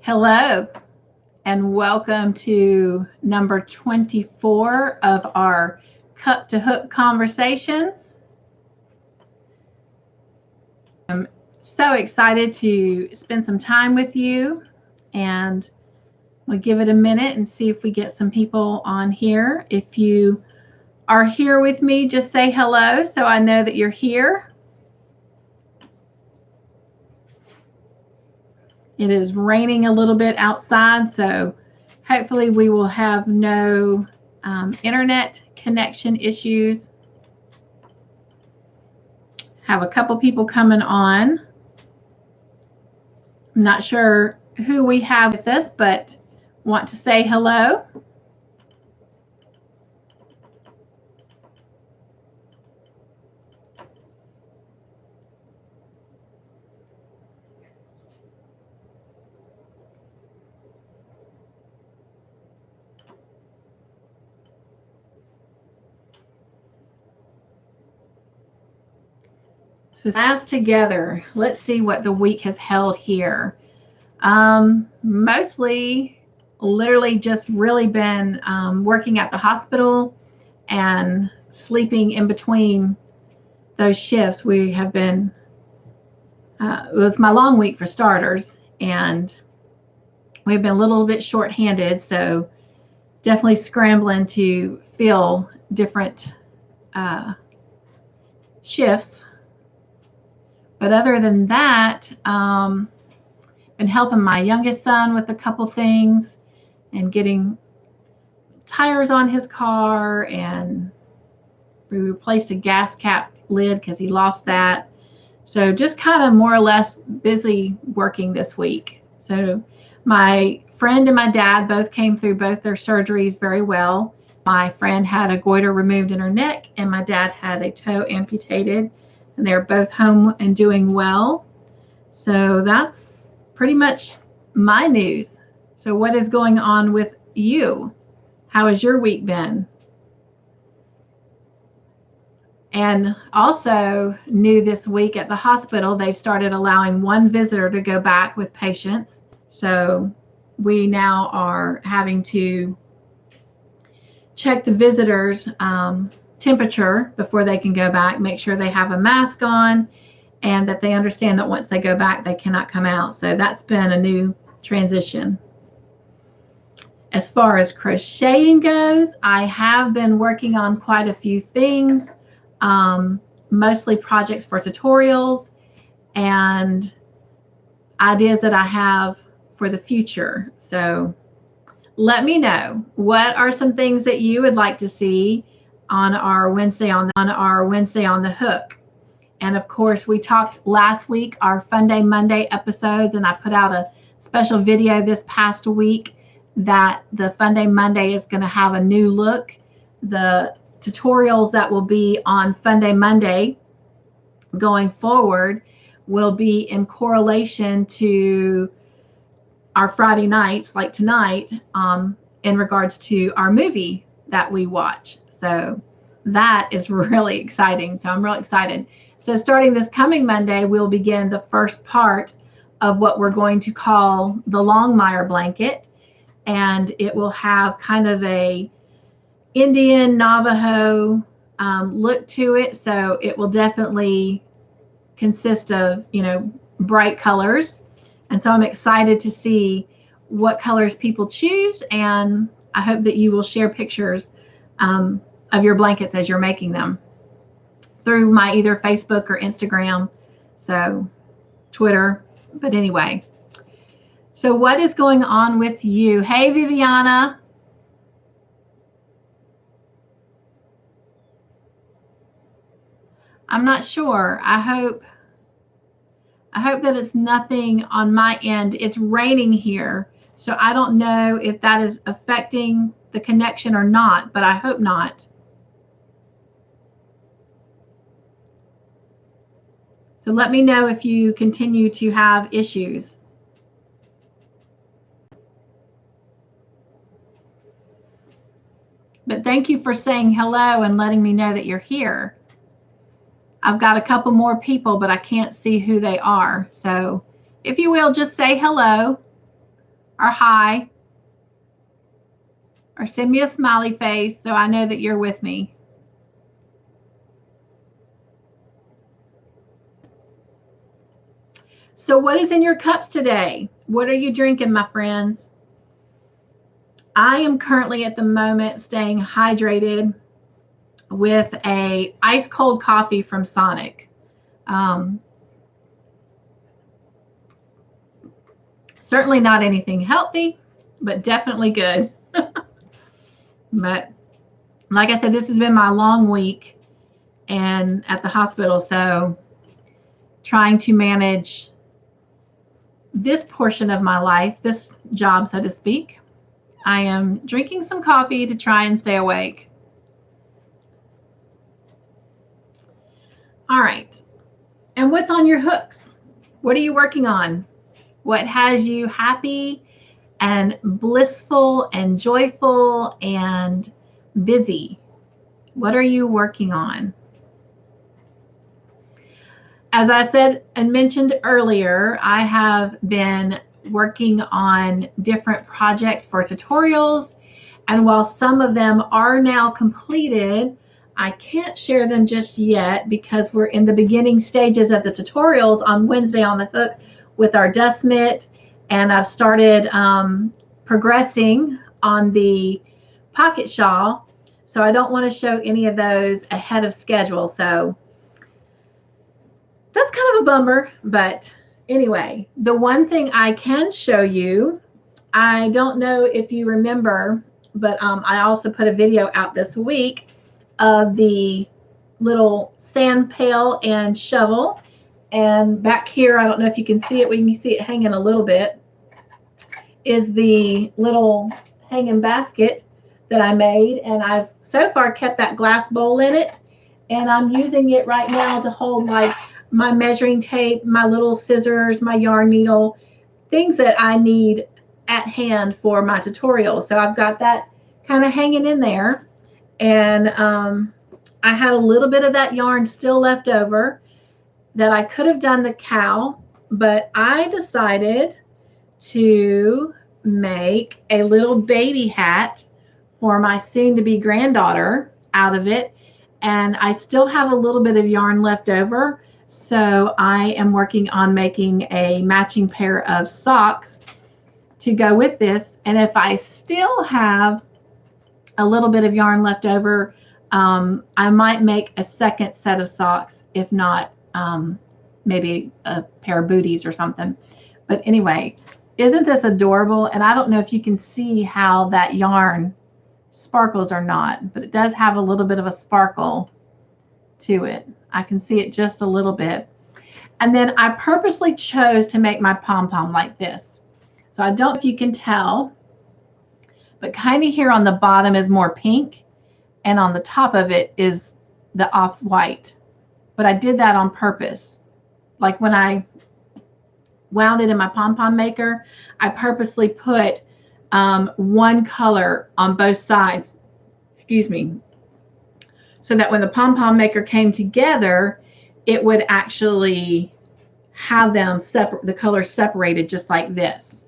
Hello, and welcome to number 24 of our Cup to Hook conversations. I'm so excited to spend some time with you, and we'll give it a minute and see if we get some people on here. If you are here with me, just say hello so I know that you're here. It is raining a little bit outside, so hopefully we will have no internet connection issues. Have a couple people coming on. I'm not sure who we have with us, but want to say hello. So as together, let's see what the week has held here. Mostly, literally just really been working at the hospital and sleeping in between those shifts. We have been, it was my long week for starters, and we've been a little bit short-handed, so definitely scrambling to fill different shifts. But other than that, been helping my youngest son with a couple things and getting tires on his car, and we replaced a gas cap lid because he lost that. So just kind of more or less busy working this week. So my friend and my dad both came through both their surgeries very well. My friend had a goiter removed in her neck, and my dad had a toe amputated, and they're both home and doing well. So that's pretty much my news. So what is going on with you? How has your week been? And also new this week at the hospital, they've started allowing one visitor to go back with patients. So we now are having to check the visitors' temperature before they can go back, make sure they have a mask on, and that they understand that once they go back, they cannot come out. So that's been a new transition. As far as crocheting goes, I have been working on quite a few things, mostly projects for tutorials and ideas that I have for the future. So let me know, what are some things that you would like to see on our Wednesday on the Hook. And of course, we talked last week, our Fun Day Monday episodes, and I put out a special video this past week that the Fun Day Monday is going to have a new look. The tutorials that will be on Fun Day Monday going forward will be in correlation to our Friday nights, like tonight, in regards to our movie that we watch. So that is really exciting. So I'm really excited. So starting this coming Monday, we'll begin the first part of what we're going to call the Longmire blanket. And it will have kind of a Indian Navajo look to it. So it will definitely consist of, bright colors. And so I'm excited to see what colors people choose. And I hope that you will share pictures of your blankets as you're making them through my either Facebook or Instagram, so Twitter. But anyway, so what is going on with you? Hey, Viviana. I'm not sure. I hope that it's nothing on my end. It's raining here, so I don't know if that is affecting the connection or not, but I hope not. So let me know if you continue to have issues. But thank you for saying hello and letting me know that you're here. I've got a couple more people, but I can't see who they are. So if you will, just say hello. or hi, or send me a smiley face so I know that you're with me. So what is in your cups today? What are you drinking, my friends? I am currently at the moment staying hydrated with a ice cold coffee from Sonic. Certainly not anything healthy, but definitely good. But like I said, this has been my long week and at the hospital, so trying to manage this portion of my life, this job, so to speak. I am drinking some coffee to try and stay awake. All right. And what's on your hooks? What are you working on? What has you happy and blissful and joyful and busy? What are you working on? As I said and mentioned earlier, I have been working on different projects for tutorials, and while some of them are now completed, I can't share them just yet because we're in the beginning stages of the tutorials on Wednesday on the Hook with our dust mitt, and I've started progressing on the pocket shawl, so I don't want to show any of those ahead of schedule. So that's kind of a bummer, but anyway, the one thing I can show you, I don't know if you remember, but I also put a video out this week of the little sand pail and shovel. And back here, I don't know if you can see it, we can see it hanging a little bit, is the little hanging basket that I made. And I've so far kept that glass bowl in it. And I'm using it right now to hold like my measuring tape, my little scissors, my yarn needle, things that I need at hand for my tutorial. So I've got that kind of hanging in there. And I had a little bit of that yarn still left over that I could have done the cow, but I decided to make a little baby hat for my soon-to-be granddaughter out of it. And I still have a little bit of yarn left over. So I am working on making a matching pair of socks to go with this. And if I still have a little bit of yarn left over, I might make a second set of socks, if not maybe a pair of booties or something. But anyway, isn't this adorable? And I don't know if you can see how that yarn sparkles or not, but it does have a little bit of a sparkle to it. I can see it just a little bit. And then I purposely chose to make my pom-pom like this. So I don't know if you can tell, but kind of here on the bottom is more pink, and on the top of it is the off-white. But I did that on purpose. Like when I wound it in my pom-pom maker, I purposely put one color on both sides, excuse me, so that when the pom-pom maker came together, it would actually have them separate, the colors separated just like this.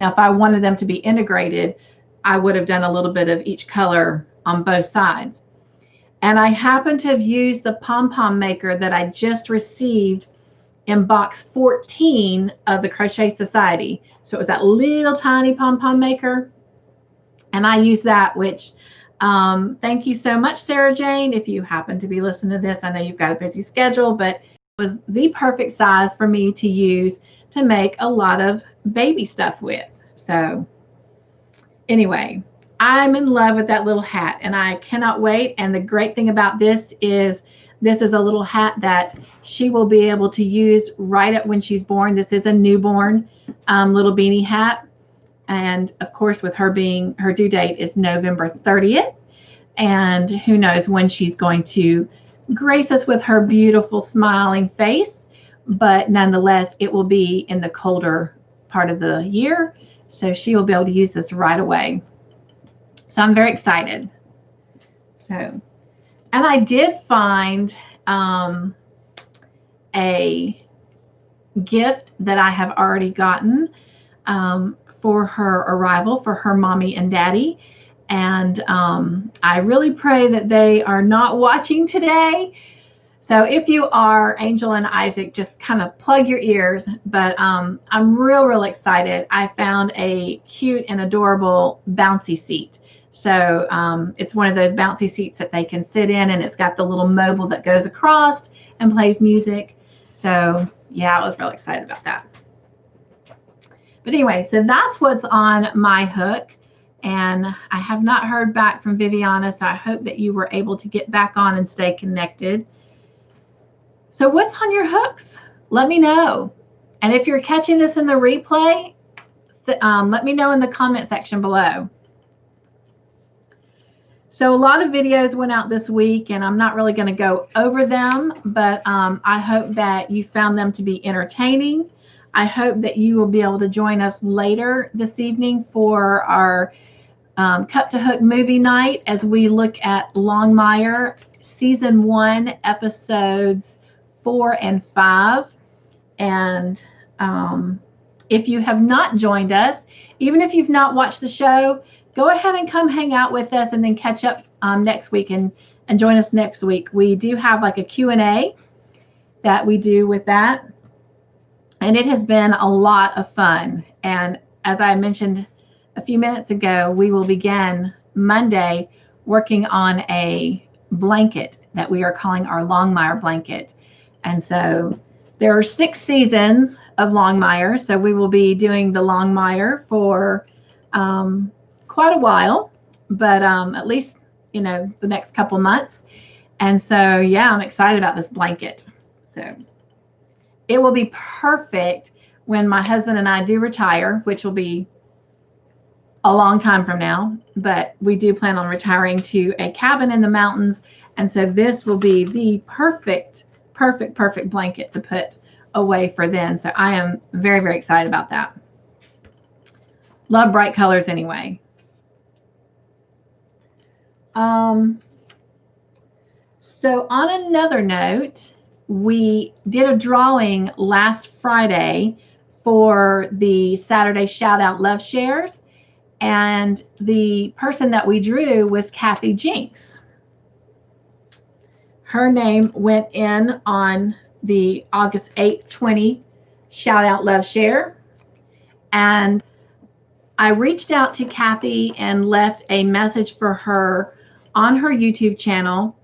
Now, if I wanted them to be integrated, I would have done a little bit of each color on both sides. And I happen to have used the pom-pom maker that I just received in box 14 of the Crochet Society. So it was that little tiny pom-pom maker. And I used that, which thank you so much, Sarah Jane. If you happen to be listening to this, I know you've got a busy schedule, but it was the perfect size for me to use to make a lot of baby stuff with. So anyway, I'm in love with that little hat and I cannot wait. And the great thing about this is a little hat that she will be able to use right up when she's born. This is a newborn little beanie hat. And of course, with her being, her due date is November 30th. And who knows when she's going to grace us with her beautiful smiling face. But nonetheless, it will be in the colder part of the year. So she will be able to use this right away. So I'm very excited. So, and I did find a gift that I have already gotten for her arrival for her mommy and daddy. And I really pray that they are not watching today. So if you are, Angel and Isaac, just kind of plug your ears. But I'm real excited. I found a cute and adorable bouncy seat. So it's one of those bouncy seats that they can sit in, and it's got the little mobile that goes across and plays music. So yeah, I was real excited about that. But anyway, so that's what's on my hook. And I have not heard back from Viviana, so I hope that you were able to get back on and stay connected. So what's on your hooks? Let me know. And if you're catching this in the replay, let me know in the comment section below. So a lot of videos went out this week, and I'm not really going to go over them, but I hope that you found them to be entertaining. I hope that you will be able to join us later this evening for our Cup to Hook movie night as we look at Longmire Season 1, Episodes 4 and 5. And if you have not joined us, even if you've not watched the show, go ahead and come hang out with us and then catch up next week and join us next week. We do have like a Q&A that we do with that. And it has been a lot of fun. And as I mentioned a few minutes ago, we will begin Monday working on a blanket that we are calling our Longmire blanket. And so there are 6 seasons of Longmire. So we will be doing the Longmire for quite a while, but at least, you know, the next couple months. And so, yeah, I'm excited about this blanket. So it will be perfect when my husband and I do retire, which will be a long time from now, but we do plan on retiring to a cabin in the mountains. And so this will be the perfect blanket to put away for then. So I am very excited about that. Love bright colors anyway. So on another note, we did a drawing last Friday for the Saturday Shout Out Love Shares, and the person that we drew was Kathy Jinks. Her name went in on the August 8th, 20 Shout Out Love Share, and I reached out to Kathy and left a message for her on her YouTube channel,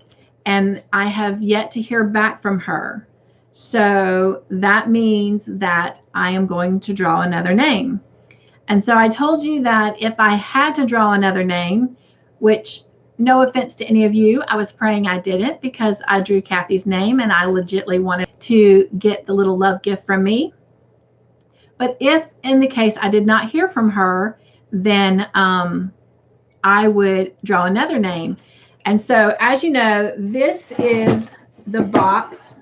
and I have yet to hear back from her. So that means that I am going to draw another name. And so I told you that if I had to draw another name, which no offense to any of you, I was praying I didn't, because I drew Kathy's name and I legitimately wanted to get the little love gift from me. But if in the case I did not hear from her, then I would draw another name. And so, as you know, this is the box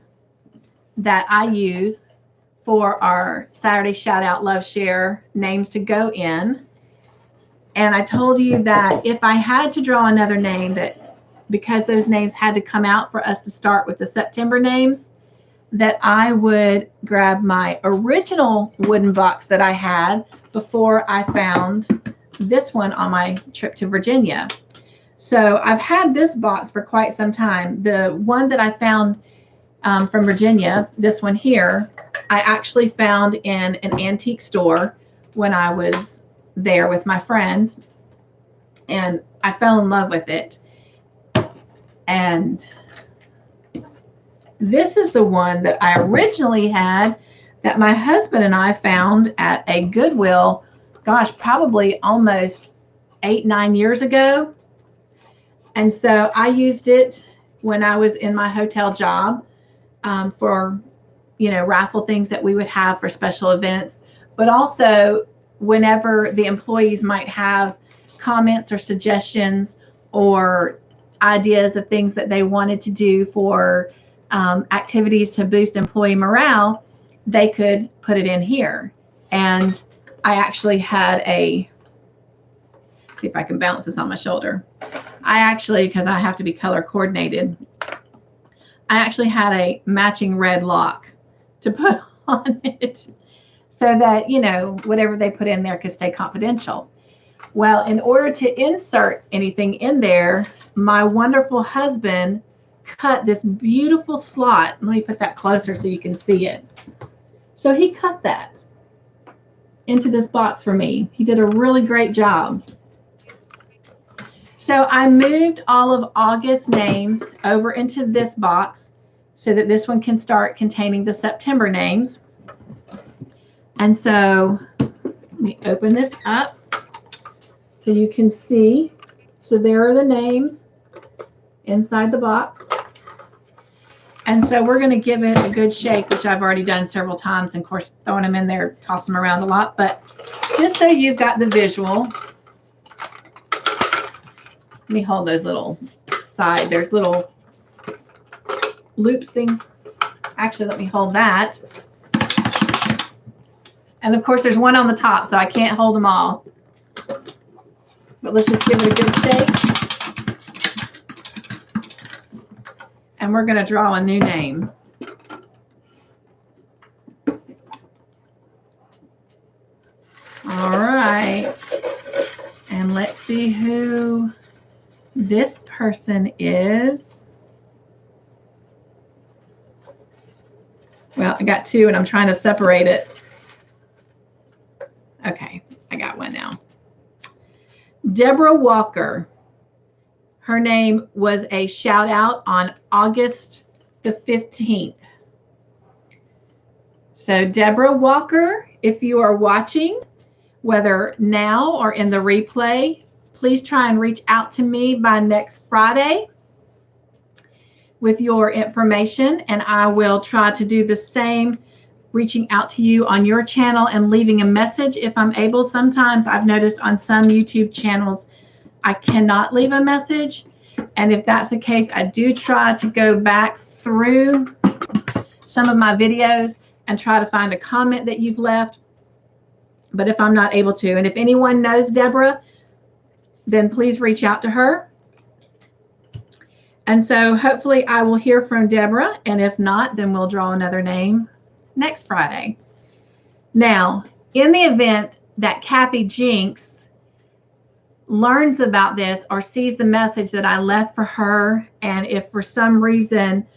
that I use for our Saturday Shout Out Love Share names to go in. And I told you that if I had to draw another name, that because those names had to come out for us to start with the September names, that I would grab my original wooden box that I had before I found this one on my trip to Virginia. So I've had this box for quite some time. The one that I found from Virginia, this one here, I actually found in an antique store when I was there with my friends, and I fell in love with it. And this is the one that I originally had that my husband and I found at a Goodwill, gosh, probably almost 8-9 years ago. And so I used it when I was in my hotel job for, you know, raffle things that we would have for special events, but also whenever the employees might have comments or suggestions or ideas of things that they wanted to do for activities to boost employee morale, they could put it in here. And I actually had see if I can balance this on my shoulder. I actually, because I have to be color coordinated, I actually had a matching red lock to put on it. so that, you know, whatever they put in there could stay confidential. Well, in order to insert anything in there, my wonderful husband cut this beautiful slot. Let me put that closer so you can see it. So he cut that into this box for me. He did a really great job. So I moved all of August's names over into this box so that this one can start containing the September names. And so let me open this up so you can see. So there are the names inside the box. And so we're going to give it a good shake, which I've already done several times. And of course, throwing them in there, toss them around a lot. But just so you've got the visual, let me hold those little side. There's little loops things. Actually, let me hold that. And of course, there's one on the top, so I can't hold them all. But let's just give it a good shake. And we're going to draw a new name. All right. And let's see who this person is. Well, I got two and I'm trying to separate it. Okay, I got one now. Deborah Walker. Her name was a shout out on August the 15th. So Deborah Walker, if you are watching, whether now or in the replay, please try and reach out to me by next Friday with your information, and I will try to do the same, reaching out to you on your channel and leaving a message if I'm able. Sometimes I've noticed on some YouTube channels I cannot leave a message, and if that's the case, I do try to go back through some of my videos and try to find a comment that you've left. But if I'm not able to, and if anyone knows Deborah, then please reach out to her. And so hopefully I will hear from Deborah, and if not, then we'll draw another name next Friday. Now, in the event that Kathy Jinks learns about this or sees the message that I left for her, and if for some reason,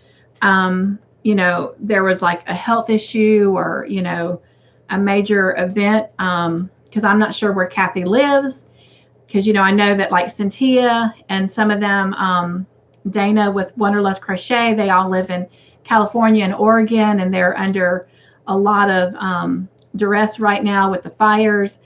you know, there was like a health issue or, you know, a major event, because I'm not sure where Kathy lives, because, you know, I know that like Cynthia and some of them, Dana with Wonderlust Crochet, they all live in California and Oregon, and they're under a lot of duress right now with the fires.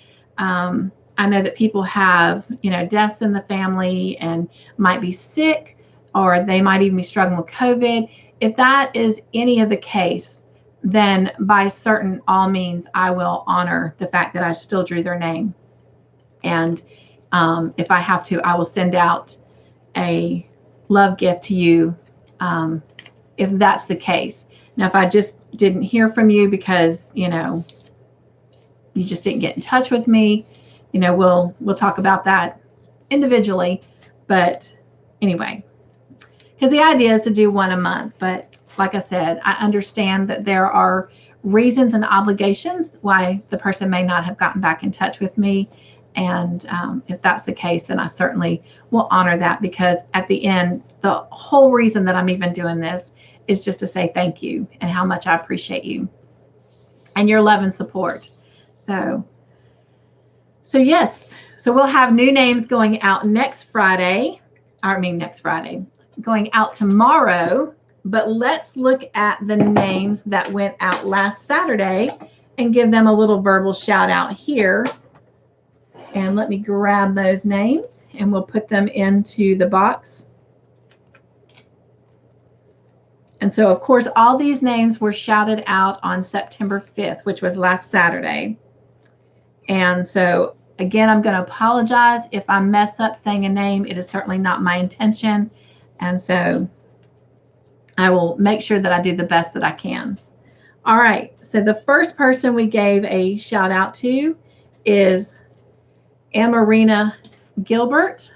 I know that people have, you know, deaths in the family and might be sick, or they might even be struggling with COVID. If that is any of the case, then by certain all means, I will honor the fact that I still drew their name. And if I have to, I will send out a love gift to you if that's the case. Now, if I just didn't hear from you because, you know, you just didn't get in touch with me, you know, we'll talk about that individually. But anyway, because the idea is to do one a month. But like I said, I understand that there are reasons and obligations why the person may not have gotten back in touch with me. And if that's the case, then I certainly will honor that, because at the end, the whole reason that I'm even doing this is just to say thank you and how much I appreciate you and your love and support. So yes, so we'll have new names going out next Friday. Going out tomorrow. But let's look at the names that went out last Saturday and give them a little verbal shout out here. And let me grab those names and we'll put them into the box. And so, of course, all these names were shouted out on September 5th, which was last Saturday. And so, again, I'm going to apologize if I mess up saying a name. It is certainly not my intention. And so I will make sure that I do the best that I can. All right. So the first person we gave a shout out to is Amarina Gilbert.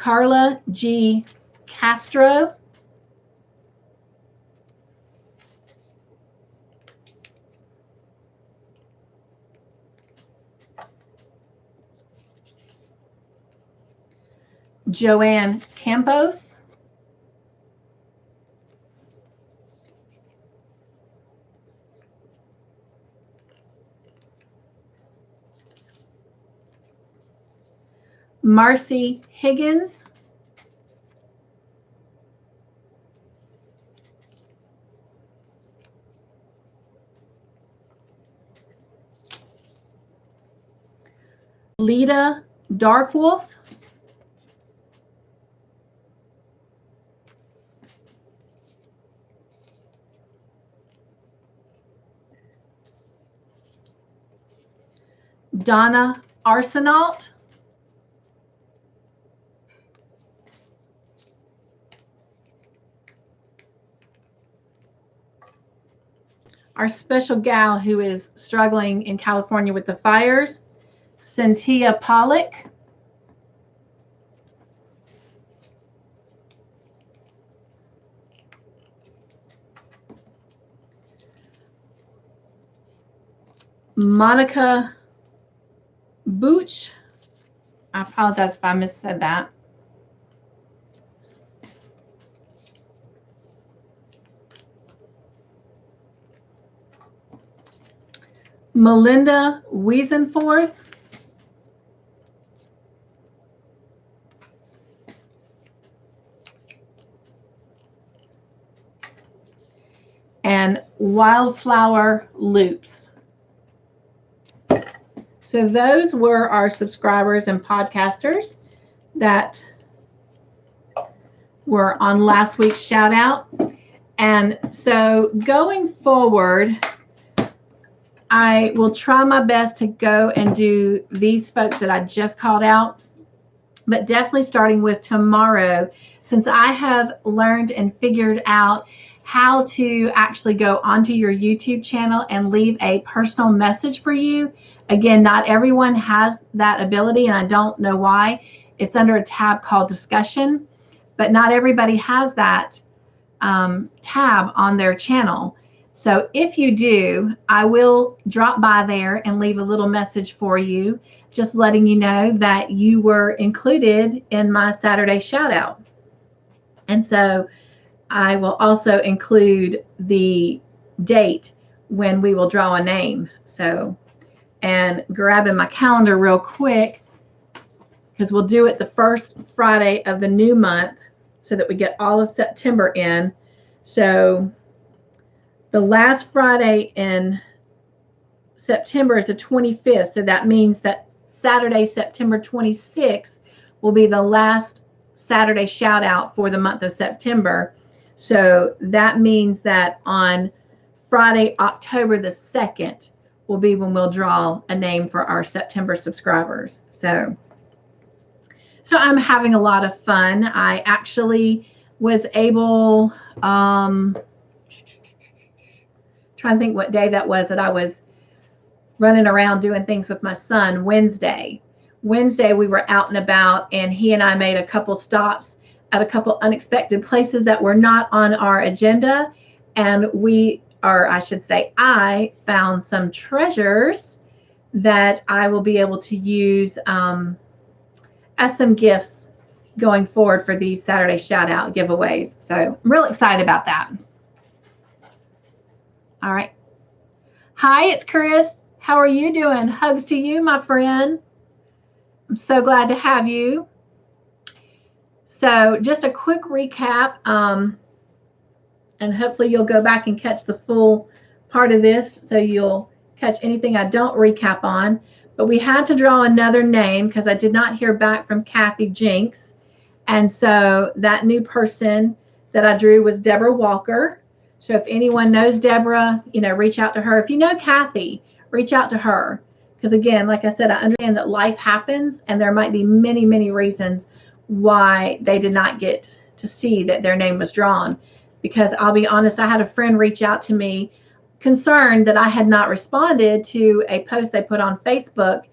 Carla G. Castro, Joanne Campos, Marcy Higgins, Lita Darkwolf, Donna Arsenault, our special gal who is struggling in California with the fires, Cynthia Pollock, Monica Booch, I apologize if I missaid that, Melinda Wiesenforth, and Wildflower Loops. So those were our subscribers and podcasters that were on last week's shout out. And so going forward, I will try my best to go and do these folks that I just called out, but definitely starting with tomorrow, since I have learned and figured out how to actually go onto your YouTube channel and leave a personal message for you. Again, not everyone has that ability, and I don't know why. It's under a tab called discussion, but not everybody has that tab on their channel. So if you do, I will drop by there and leave a little message for you, just letting you know that you were included in my Saturday shout out. And so I will also include the date when we will draw a name. So, and grabbing my calendar real quick, because we'll do it the first Friday of the new month so that we get all of September in. So the last Friday in September is the 25th. So that means that Saturday, September 26th, will be the last Saturday shout out for the month of September. So that means that on Friday, October the 2nd, will be when we'll draw a name for our September subscribers. So I'm having a lot of fun. I actually was able, trying to think what day that was that I was running around doing things with my son. Wednesday we were out and about, and he and I made a couple stops at a couple unexpected places that were not on our agenda, and I found some treasures that I will be able to use as some gifts going forward for these Saturday shout out giveaways. So I'm real excited about that. All right. Hi, it's Chris. How are you doing? Hugs to you, my friend. I'm so glad to have you. So just a quick recap, and hopefully you'll go back and catch the full part of this, so you'll catch anything I don't recap on. But we had to draw another name because I did not hear back from Kathy Jinks. And so that new person that I drew was Deborah Walker. So if anyone knows Deborah, reach out to her. If you know Kathy, reach out to her. Because again, like I said, I understand that life happens, and there might be many, many reasons why they did not get to see that their name was drawn. Because I'll be honest, I had a friend reach out to me concerned that I had not responded to a post they put on Facebook,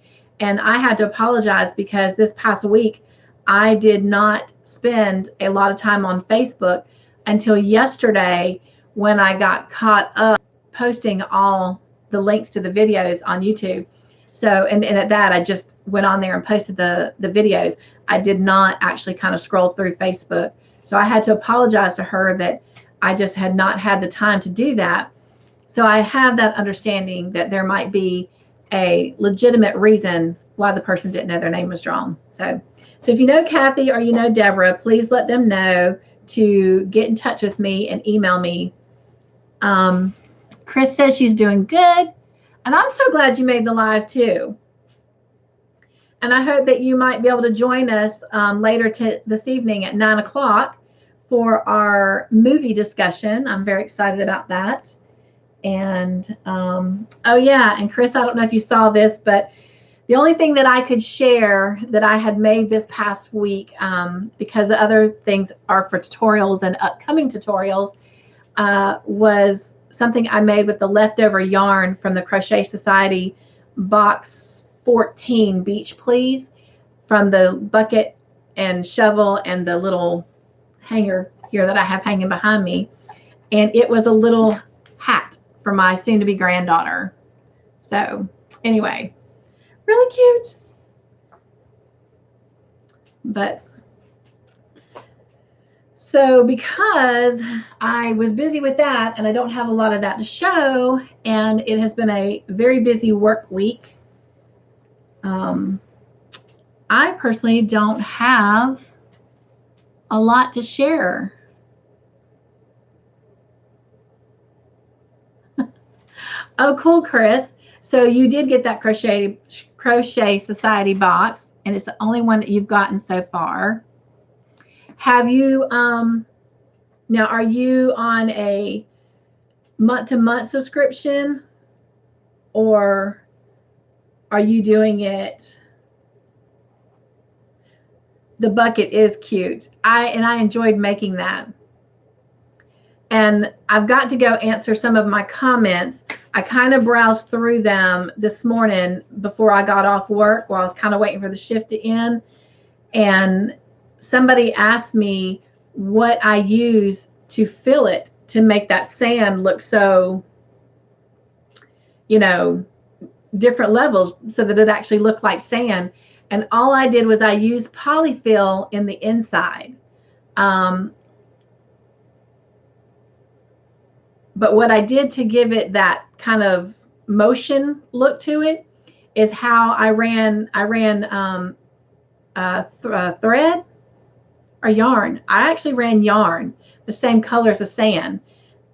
and I had to apologize because this past week I did not spend a lot of time on Facebook until yesterday when I got caught up posting all the links to the videos on YouTube. So, and at that, I just went on there and posted the videos. I did not actually kind of scroll through Facebook. So I had to apologize to her that I just had not had the time to do that. So I have that understanding that there might be a legitimate reason why the person didn't know their name was wrong. So if you know Kathy or you know Deborah, please let them know to get in touch with me and email me. Chris says she's doing good. And I'm so glad you made the live too. And I hope that you might be able to join us later this evening at 9 o'clock for our movie discussion. I'm very excited about that. And oh yeah, and Chris, I don't know if you saw this, but the only thing that I could share that I had made this past week, because the other things are for tutorials and upcoming tutorials, was something I made with the leftover yarn from the Crochet Society box 14 Beach Please, from the bucket and shovel and the little hanger here that I have hanging behind me. And it was a little hat for my soon-to-be granddaughter. So anyway, really cute. But so because I was busy with that and I don't have a lot of that to show, and it has been a very busy work week, I personally don't have a lot to share. Oh, cool, Chris. So you did get that Crochet Society box, and it's the only one that you've gotten so far. Have you, now are you on a month-to-month subscription, or are you doing it? The bucket is cute. I enjoyed making that. And I've got to go answer some of my comments. I kind of browsed through them this morning before I got off work while I was kind of waiting for the shift to end. And somebody asked me what I use to fill it to make that sand look so, you know, different levels so that it actually looked like sand. And all I did was I used polyfill in the inside. But what I did to give it that kind of motion look to it is how I ran thread or yarn. I actually ran yarn, the same color as the sand,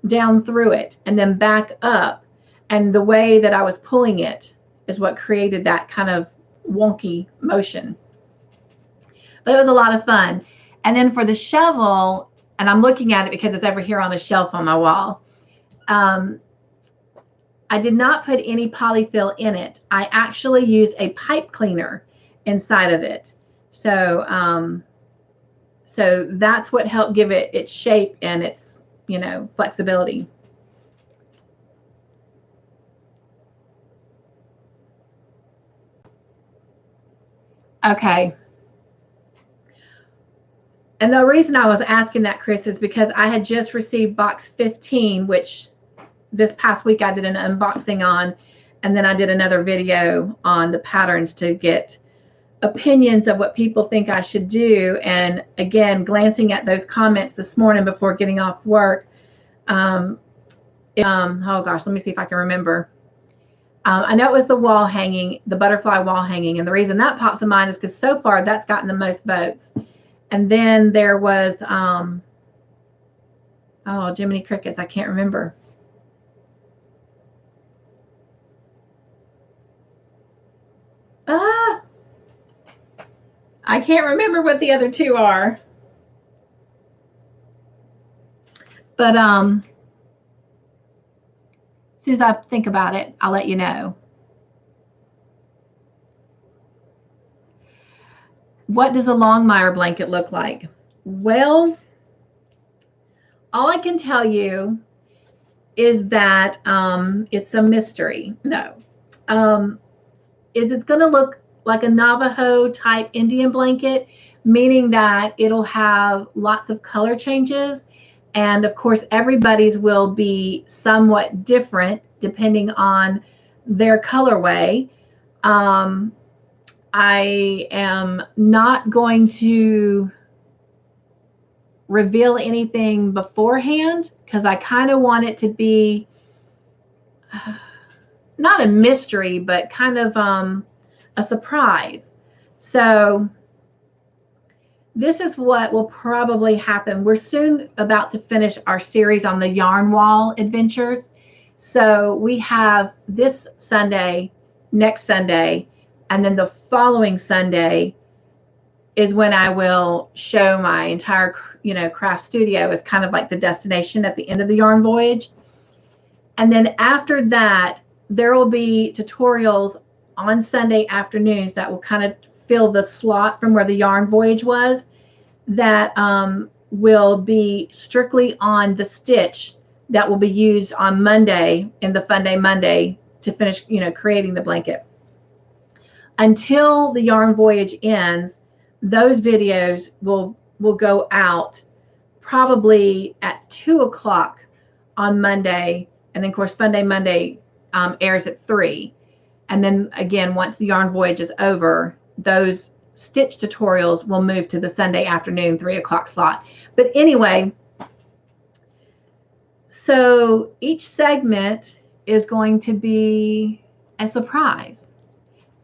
down through it and then back up. And the way that I was pulling it is what created that kind of wonky motion. But it was a lot of fun. And then for the shovel, and I'm looking at it because it's over here on a shelf on my wall. I did not put any polyfill in it. I actually used a pipe cleaner inside of it. So, so that's what helped give it its shape and its, you know, flexibility. Okay. And the reason I was asking that, Chris, is because I had just received box 15, which this past week I did an unboxing on, and then I did another video on the patterns to get opinions of what people think I should do. And again, glancing at those comments this morning before getting off work, oh gosh, let me see if I can remember. I know it was the wall hanging, the butterfly wall hanging, and the reason that pops in mind is because so far that's gotten the most votes. And then there was, oh, Jiminy Crickets, I can't remember. I can't remember what the other two are. But as soon as I think about it, I'll let you know. What does a Longmire blanket look like? Well, all I can tell you is that it's a mystery. No. Is it's going to look like a Navajo type Indian blanket, meaning that it'll have lots of color changes. And of course, everybody's will be somewhat different depending on their colorway. I am not going to reveal anything beforehand because I kind of want it to be not a mystery, but kind of a surprise. So this is what will probably happen. We're soon about to finish our series on the yarn wall adventures. So we have this Sunday, next Sunday, and then the following Sunday is when I will show my entire, craft studio as kind of like the destination at the end of the yarn voyage. And then after that, there will be tutorials on Sunday afternoons that will kind of fill the slot from where the yarn voyage was, that will be strictly on the stitch that will be used on Monday, in the Fun Day Monday, to finish, creating the blanket. Until the yarn voyage ends, those videos will go out probably at 2 o'clock on Monday. And then, of course, Fun Day Monday airs at 3. And then again, once the yarn voyage is over, those stitch tutorials will move to the Sunday afternoon 3 o'clock slot. But anyway, so each segment is going to be a surprise.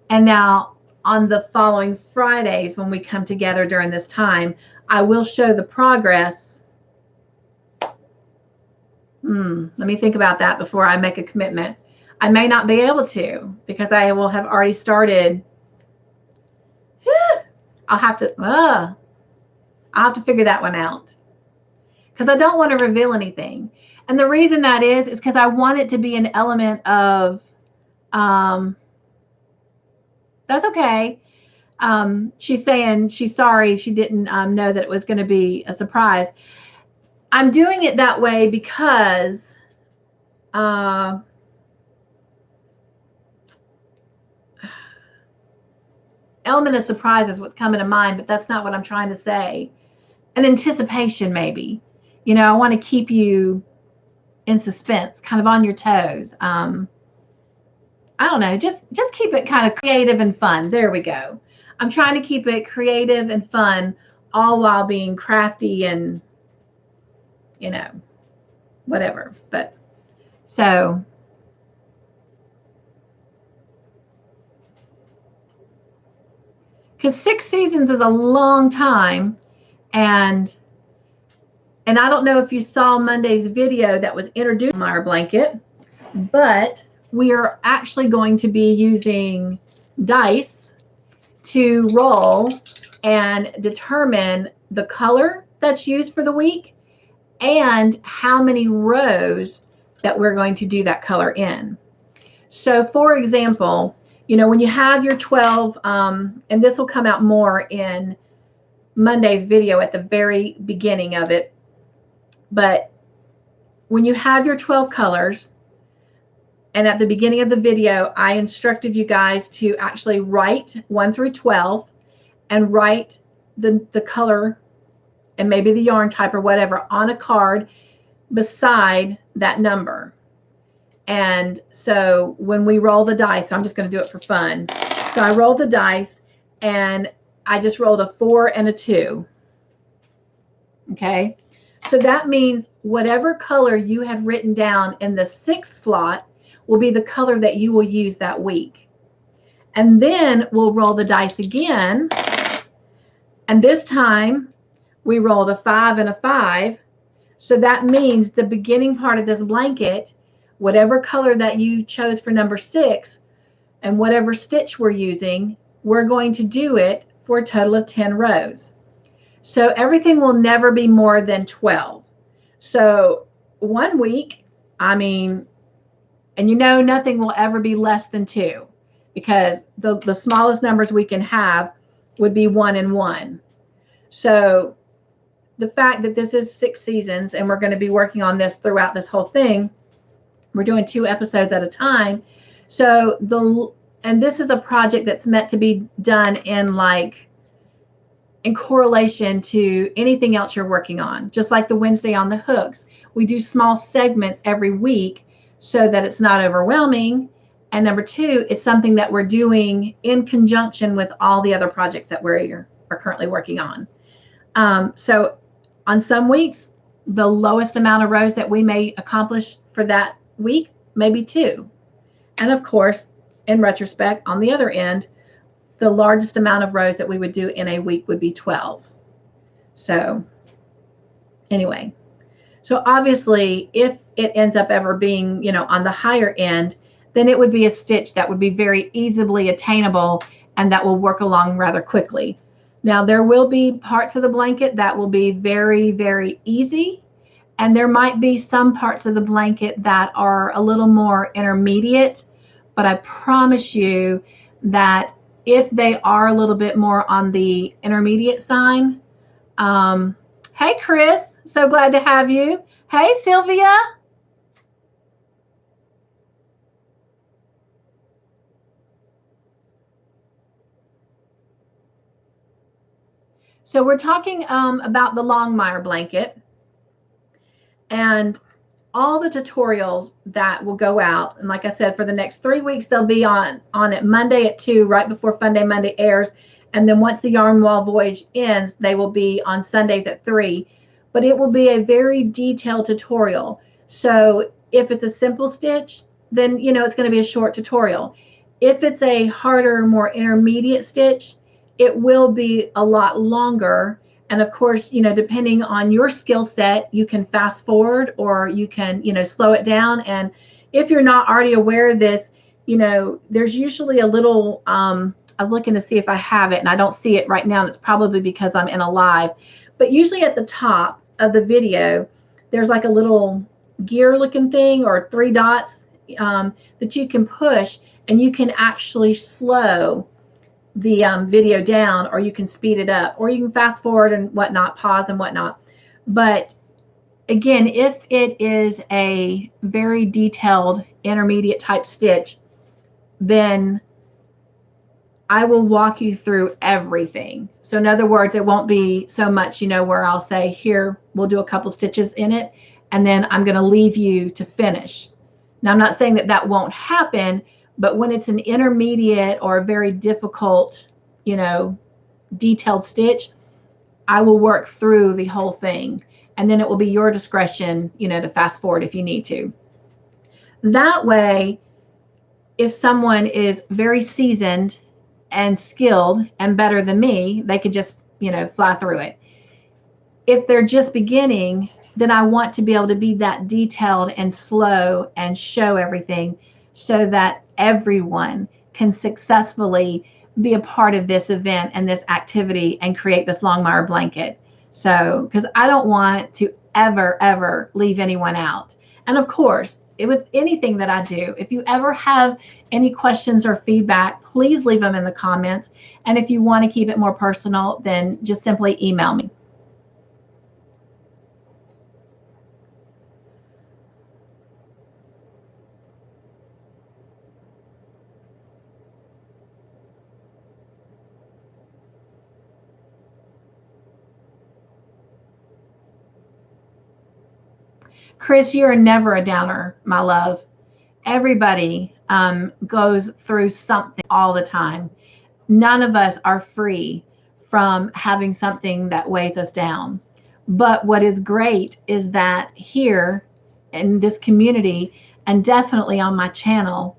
And now on the following Fridays, when we come together during this time, I will show the progress. Let me think about that before I make a commitment. I may not be able to, because I will have already started. I'll have to figure that one out, because I don't want to reveal anything. And the reason that is because I want it to be an element of, that's okay. She's saying she's sorry she didn't know that it was going to be a surprise. I'm doing it that way because element of surprise is what's coming to mind, but that's not what I'm trying to say. An anticipation, maybe. I want to keep you in suspense, kind of on your toes. I don't know, just keep it kind of creative and fun. There we go. I'm trying to keep it creative and fun, all while being crafty and, whatever. But so because 6 seasons is a long time, and I don't know if you saw Monday's video that was introducing our blanket, but we are actually going to be using dice to roll and determine the color that's used for the week and how many rows that we're going to do that color in. So for example, when you have your 12, and this will come out more in Monday's video at the very beginning of it, but when you have your 12 colors, and at the beginning of the video, I instructed you guys to actually write 1 through 12 and write the color and maybe the yarn type or whatever on a card beside that number. And so when we roll the dice, I'm just going to do it for fun. So I rolled the dice and I just rolled a 4 and a 2. Okay. So that means whatever color you have written down in the 6th slot will be the color that you will use that week. And then we'll roll the dice again. And this time we rolled a 5 and a 5. So that means the beginning part of this blanket, whatever color that you chose for number 6 and whatever stitch we're using, we're going to do it for a total of 10 rows. So everything will never be more than 12. So 1 week, and nothing will ever be less than 2, because the smallest numbers we can have would be 1 and 1. So the fact that this is 6 seasons and we're going to be working on this throughout this whole thing, we're doing 2 episodes at a time. So And this is a project that's meant to be done in correlation to anything else you're working on. Just like the Wednesday on the hooks, we do small segments every week so that it's not overwhelming. And number two, it's something that we're doing in conjunction with all the other projects that we're currently working on. So on some weeks, the lowest amount of rows that we may accomplish for that week may be 2. And of course, in retrospect, on the other end, the largest amount of rows that we would do in a week would be 12. So anyway, so obviously if it ends up ever being, on the higher end, then it would be a stitch that would be very easily attainable and that will work along rather quickly. Now there will be parts of the blanket that will be very, very easy. And there might be some parts of the blanket that are a little more intermediate, but I promise you that if they are a little bit more on the intermediate side, hey Chris, so glad to have you. Hey Sylvia. So we're talking about the Longmire blanket and all the tutorials that will go out. And like I said, for the next 3 weeks, they'll be on it Monday at 2, right before Fun Day Monday airs. And then once the Yarn Wall Voyage ends, they will be on Sundays at 3. But it will be a very detailed tutorial. So if it's a simple stitch, then, it's going to be a short tutorial. If it's a harder, more intermediate stitch, it will be a lot longer. And of course, depending on your skill set, you can fast forward or you can, slow it down. And if you're not already aware of this, there's usually a little, I was looking to see if I have it and I don't see it right now. And it's probably because I'm in a live, but usually at the top of the video, there's like a little gear looking thing or 3 dots that you can push and you can actually slow the video down, or you can speed it up, or you can fast forward and whatnot, pause and whatnot. But again, if it is a very detailed intermediate type stitch, then I will walk you through everything. So in other words, it won't be so much, where I'll say, here, we'll do a couple stitches in it, and then I'm going to leave you to finish. Now, I'm not saying that that won't happen, but when it's an intermediate or a very difficult, detailed stitch, I will work through the whole thing. And then it will be your discretion, to fast forward if you need to. That way, if someone is very seasoned and skilled and better than me, they could just, fly through it. If they're just beginning, then I want to be able to be that detailed and slow and show everything so that everyone can successfully be a part of this event and this activity and create this Longmire blanket. So, because I don't want to ever leave anyone out. And of course, with anything that I do, if you ever have any questions or feedback, please leave them in the comments. And if you want to keep it more personal, then just simply email me. Chris, you're never a downer, my love. Everybody goes through something all the time. None of us are free from having something that weighs us down. But what is great is that here in this community, and definitely on my channel,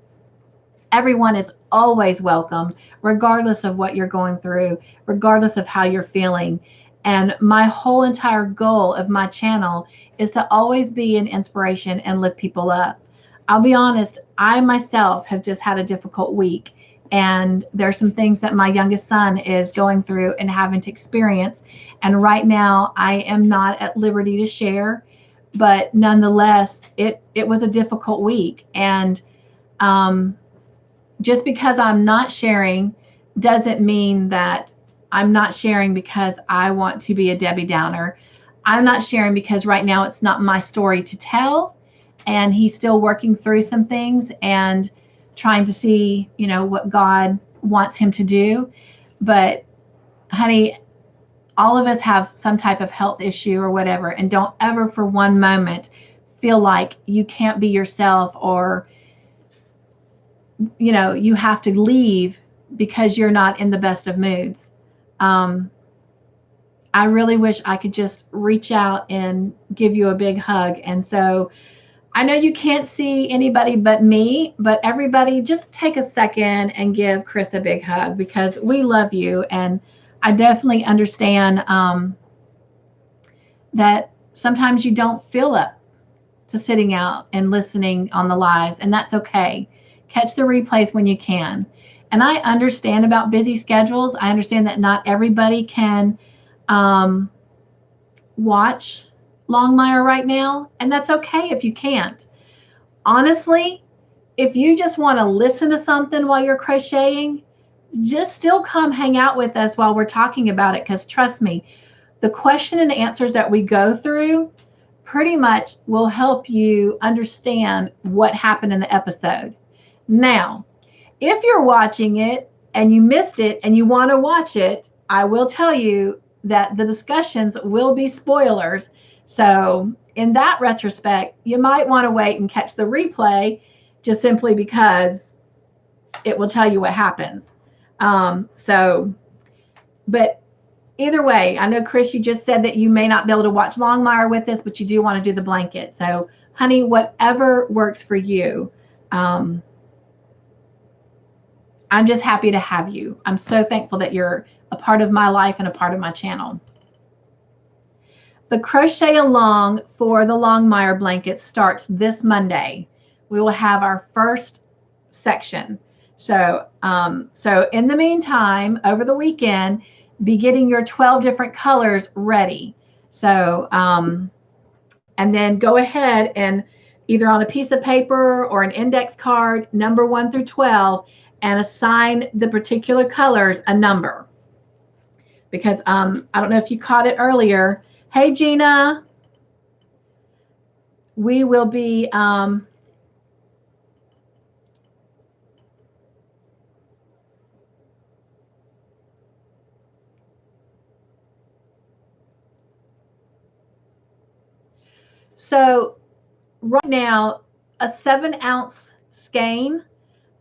everyone is always welcome, regardless of what you're going through, regardless of how you're feeling. And my whole entire goal of my channel is to always be an inspiration and lift people up. I'll be honest, I myself have just had a difficult week. And there's some things that my youngest son is going through and having to experience. And right now, I am not at liberty to share. But nonetheless, it was a difficult week. And just because I'm not sharing doesn't mean that I'm not sharing because I want to be a Debbie Downer. I'm not sharing because right now it's not my story to tell. And he's still working through some things and trying to see, what God wants him to do. But honey, all of us have some type of health issue or whatever, and don't ever for one moment feel like you can't be yourself, or you have to leave because you're not in the best of moods. I really wish I could just reach out and give you a big hug. And so I know you can't see anybody but me, but everybody just take a second and give Chris a big hug, because we love you. And I definitely understand that sometimes you don't feel up to sitting out and listening on the lives, and that's okay. Catch the replays when you can. And I understand about busy schedules. I understand that not everybody can watch Longmire right now, and that's okay if you can't. Honestly, if you just want to listen to something while you're crocheting, just still come hang out with us while we're talking about it, because trust me, the question and answers that we go through pretty much will help you understand what happened in the episode. Now, if you're watching it and you missed it and you want to watch it, I will tell you that the discussions will be spoilers. So in that retrospect, you might want to wait and catch the replay, just simply because it will tell you what happens. But either way, I know, Chris, you just said that you may not be able to watch Longmire with us, but you do want to do the blanket. So, honey, whatever works for you. I'm just happy to have you. I'm so thankful that you're a part of my life and a part of my channel. The crochet along for the Longmire blanket starts this Monday. We will have our first section. So in the meantime, over the weekend, be getting your 12 different colors ready. So, and then go ahead and either on a piece of paper or an index card, number 1 through 12, and assign the particular colors a number. Because I don't know if you caught it earlier. Hey, Gina. We will be so right now, a 7-ounce skein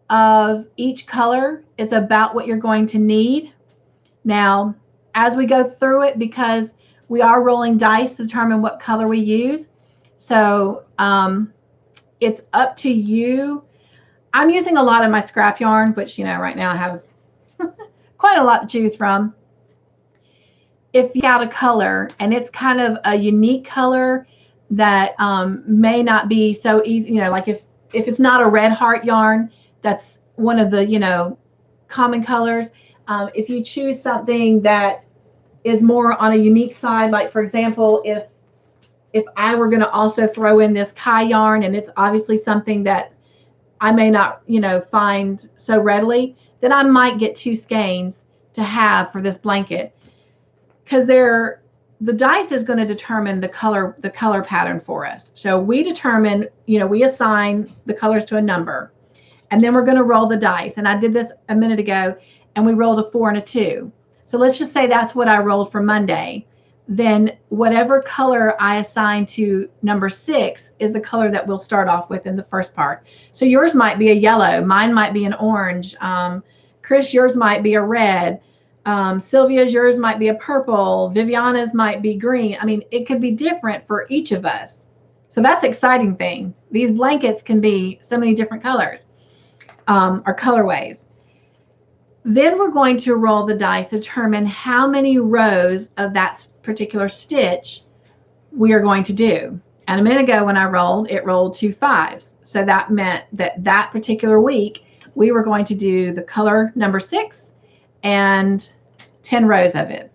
of each color is about what you're going to need. Now, as we go through it, because we are rolling dice to determine what color we use, so it's up to you. I'm using a lot of my scrap yarn, which, right now I have quite a lot to choose from. If you got a color and it's kind of a unique color that may not be so easy, like if it's not a red heart yarn, that's one of the, common colors. If you choose something that is more on a unique side, like for example, if I were going to also throw in this Kai yarn, and it's obviously something that I may not, find so readily, then I might get 2 skeins to have for this blanket, because the dice is going to determine the color pattern for us. So we determine, we assign the colors to a number, and then we're going to roll the dice. And I did this a minute ago, and we rolled a 4 and a 2. So let's just say that's what I rolled for Monday. Then whatever color I assign to number 6 is the color that we'll start off with in the first part. So yours might be a yellow, mine might be an orange, Chris, yours might be a red, Sylvia's, yours might be a purple, Viviana's might be green. I mean, it could be different for each of us. So that's the exciting thing. These blankets can be so many different colors or colorways. Then we're going to roll the dice to determine how many rows of that particular stitch we are going to do. And a minute ago when I rolled, it rolled 2 5s. So that meant that particular week, we were going to do the color number 6 and 10 rows of it.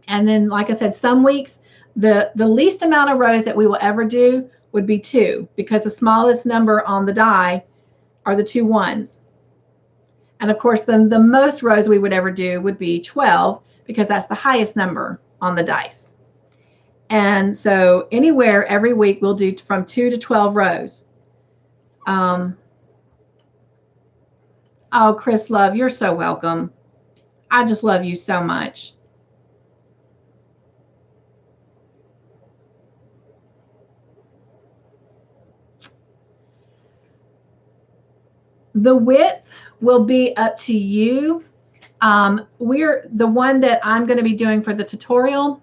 And then, like I said, some weeks, the least amount of rows that we will ever do would be 2, because the smallest number on the die are the 2 1s. And of course, then the most rows we would ever do would be 12, because that's the highest number on the dice. And so anywhere every week we'll do from 2 to 12 rows. Oh, Chris Love, you're so welcome. I just love you so much. The width will be up to you. We're the one that I'm going to be doing for the tutorial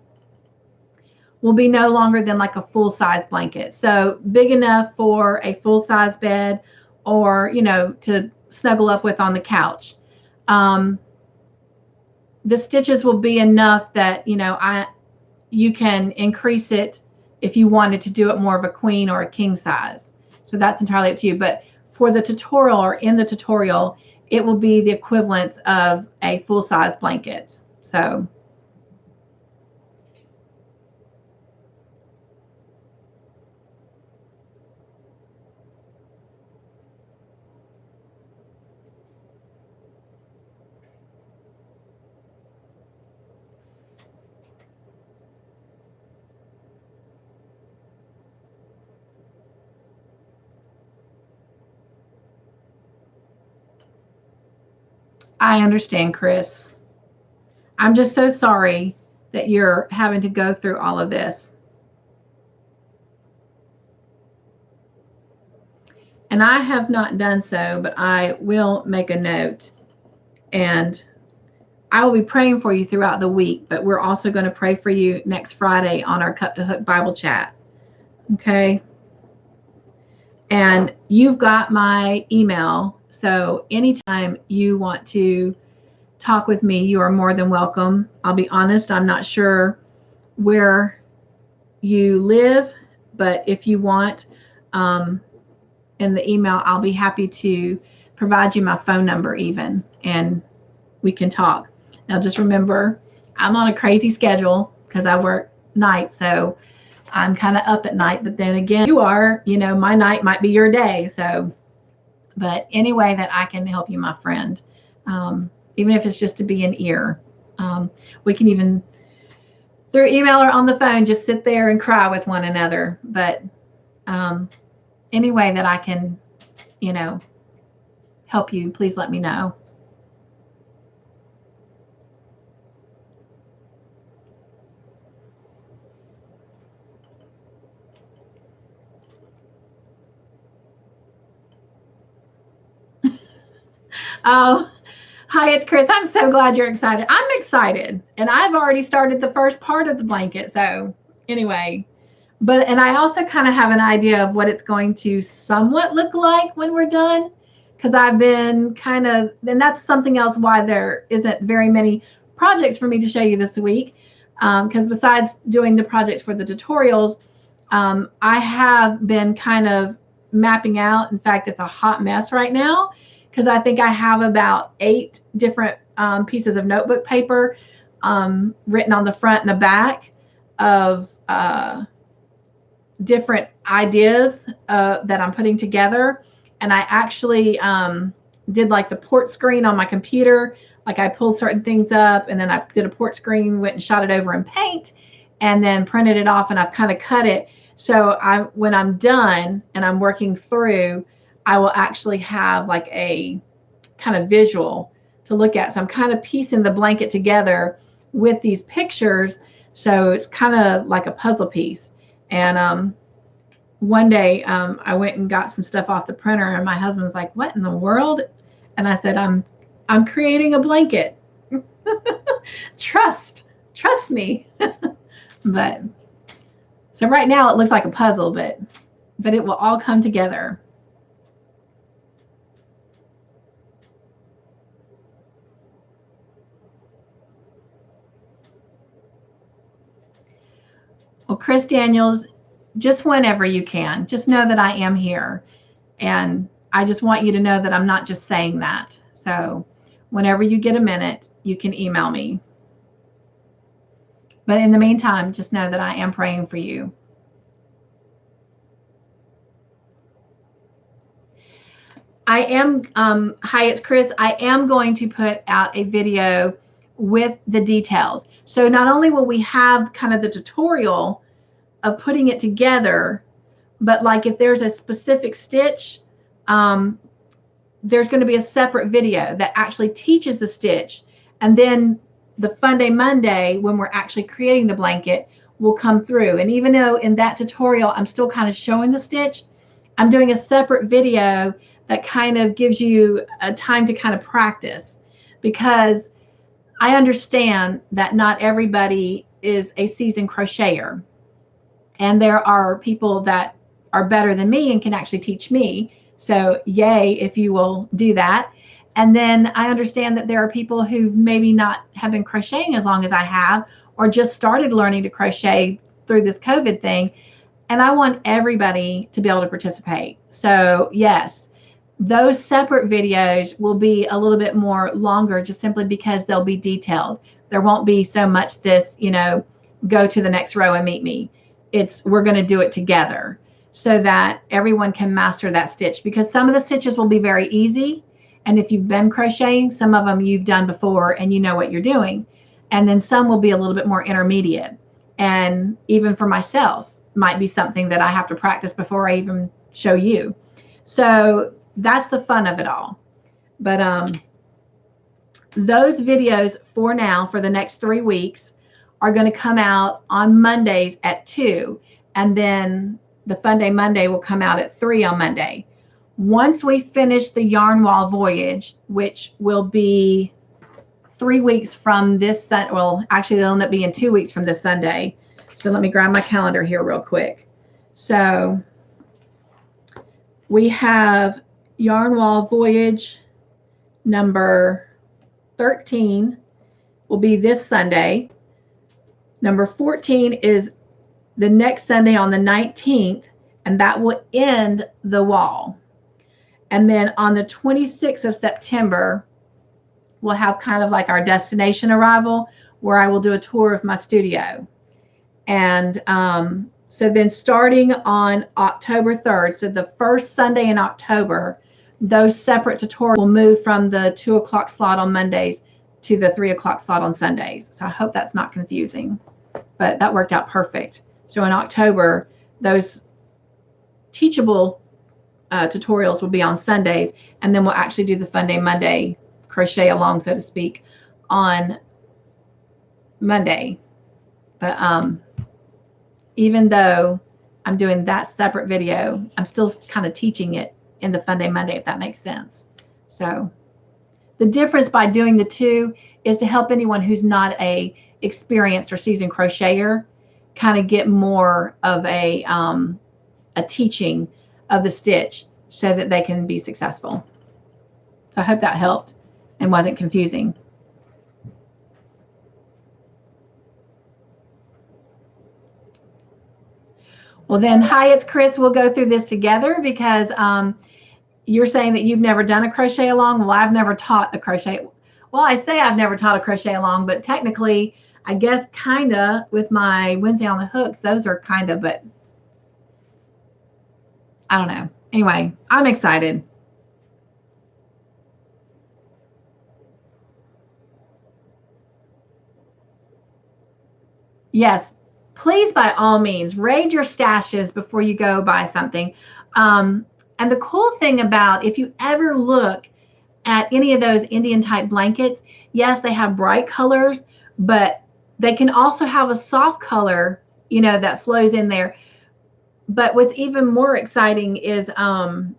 will be no longer than like a full size blanket. So big enough for a full size bed or, you know, to snuggle up with on the couch. Um, the stitches will be enough that, you know, you can increase it if you wanted to do it more of a queen or a king size. So that's entirely up to you. But for the tutorial or in the tutorial, it will be the equivalent of a full size blanket. So I understand, Chris. I'm just so sorry that you're having to go through all of this. And I have not done so, but I will make a note. And I will be praying for you throughout the week, but we're also going to pray for you next Friday on our Cup to Hook Bible chat. Okay? And you've got my email. So anytime you want to talk with me, you are more than welcome. I'll be honest, I'm not sure where you live, but if you want, in the email, I'll be happy to provide you my phone number even, and we can talk. Now, just remember, I'm on a crazy schedule because I work nights, so I'm kind of up at night. But then again, you are, you know, my night might be your day. So, but any way that I can help you, my friend, even if it's just to be an ear, we can even through email or on the phone, just sit there and cry with one another. But any way that I can, you know, help you, please let me know. Oh, hi, it's Chris. I'm so glad you're excited. I'm excited, and I've already started the first part of the blanket. So, anyway, and I also kind of have an idea of what it's going to somewhat look like when we're done, because I've been kind of, and that's something else why there isn't very many projects for me to show you this week. Because besides doing the projects for the tutorials, I have been kind of mapping out. In fact, it's a hot mess right now because I think I have about 8 different pieces of notebook paper written on the front and the back of different ideas that I'm putting together. And I actually did like the port screen on my computer. Like I pulled certain things up and then I did a port screen, went and shot it over in paint and then printed it off, and I've kind of cut it. So when I'm done and I'm working through, I will actually have like a kind of visual to look at. So I'm kind of piecing the blanket together with these pictures. So it's kind of like a puzzle piece. And one day I went and got some stuff off the printer, and my husband's like, "What in the world?" And I said, I'm creating a blanket. trust me. But so right now it looks like a puzzle, but it will all come together. Well, Chris Daniels, just whenever you can, just know that I am here. And I just want you to know that I'm not just saying that. So whenever you get a minute, you can email me. But in the meantime, just know that I am praying for you. I am, hi, it's Chris. I am going to put out a video with the details. So not only will we have kind of the tutorial of putting it together, but like if there's a specific stitch, there's going to be a separate video that actually teaches the stitch. And then the Fun Day Monday, when we're actually creating the blanket, will come through. And even though in that tutorial, I'm still kind of showing the stitch, I'm doing a separate video that kind of gives you a time to kind of practice, because I understand that not everybody is a seasoned crocheter. And there are people that are better than me and can actually teach me. So yay, if you will do that. And then I understand that there are people who maybe not have been crocheting as long as I have, or just started learning to crochet through this COVID thing. And I want everybody to be able to participate. So yes, those separate videos will be a little bit more longer, just simply because they'll be detailed. There won't be so much this, go to the next row and meet me. We're going to do it together so that everyone can master that stitch, because some of the stitches will be very easy. And if you've been crocheting, some of them you've done before and you know what you're doing. And then some will be a little bit more intermediate. And even for myself, might be something that I have to practice before I even show you. So that's the fun of it all. But those videos for now, for the next 3 weeks, are going to come out on Mondays at 2. And then the Fun Day Monday will come out at 3 on Monday. Once we finish the Yarn Wall Voyage, which will be 3 weeks from this Sunday, well, actually it'll end up being 2 weeks from this Sunday. So let me grab my calendar here real quick. So we have Yarn Wall Voyage number 13 will be this Sunday. Number 14 is the next Sunday on the 19th, and that will end the wall. And then on the 26th of September, we'll have kind of like our destination arrival, where I will do a tour of my studio. And so then starting on October 3rd, so the first Sunday in October, those separate tutorials will move from the 2 o'clock slot on Mondays to the 3 o'clock slot on Sundays. So I hope that's not confusing, but that worked out perfect. So in October, those teachable tutorials will be on Sundays, and then we'll actually do the Fun Day Monday crochet along, so to speak, on Monday. But even though I'm doing that separate video, I'm still kind of teaching it in the Fun Day Monday, if that makes sense. So the difference by doing the two is to help anyone who's not a experienced or seasoned crocheter kind of get more of a teaching of the stitch so that they can be successful. So I hope that helped and wasn't confusing. Well then, hi, it's Chris. We'll go through this together, because you're saying that you've never done a crochet along. Well, I've never taught a crochet. Well, I say I've never taught a crochet along, but technically, I guess kind of with my Wednesday on the hooks, those are kind of, but I don't know. Anyway, I'm excited. Yes, please, by all means, raid your stashes before you go buy something. And the cool thing about, if you ever look at any of those Indian type blankets, yes, they have bright colors, but they can also have a soft color, that flows in there. But what's even more exciting is the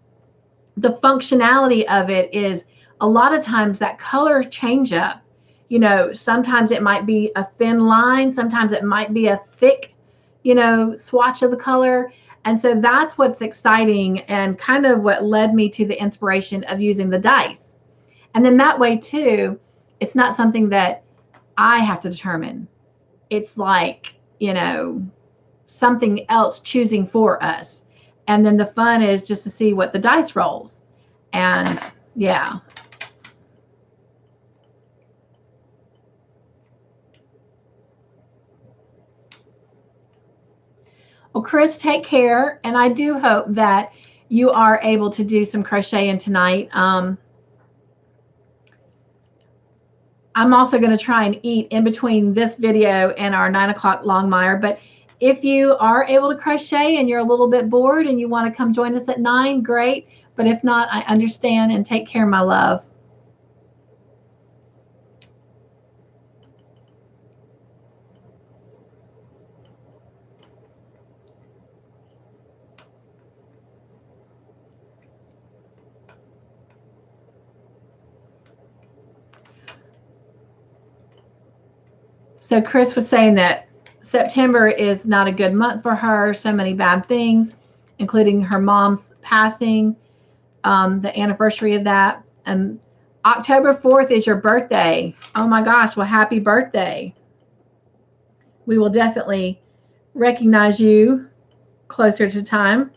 functionality of it is a lot of times that color change up. Sometimes it might be a thin line, sometimes it might be a thick, swatch of the color. And so that's what's exciting, and kind of what led me to the inspiration of using the dice. And then that way too, it's not something that I have to determine. It's like, something else choosing for us. And then the fun is just to see what the dice rolls. And yeah. Well, Chris, take care. And I do hope that you are able to do some crocheting tonight. I'm also going to try and eat in between this video and our 9 o'clock Longmire. But if you are able to crochet and you're a little bit bored and you want to come join us at 9, great. But if not, I understand, and take care, my love. So Chris was saying that September is not a good month for her. So many bad things, including her mom's passing, the anniversary of that. And October 4th is your birthday. Oh my gosh. Well, happy birthday. We will definitely recognize you closer to time.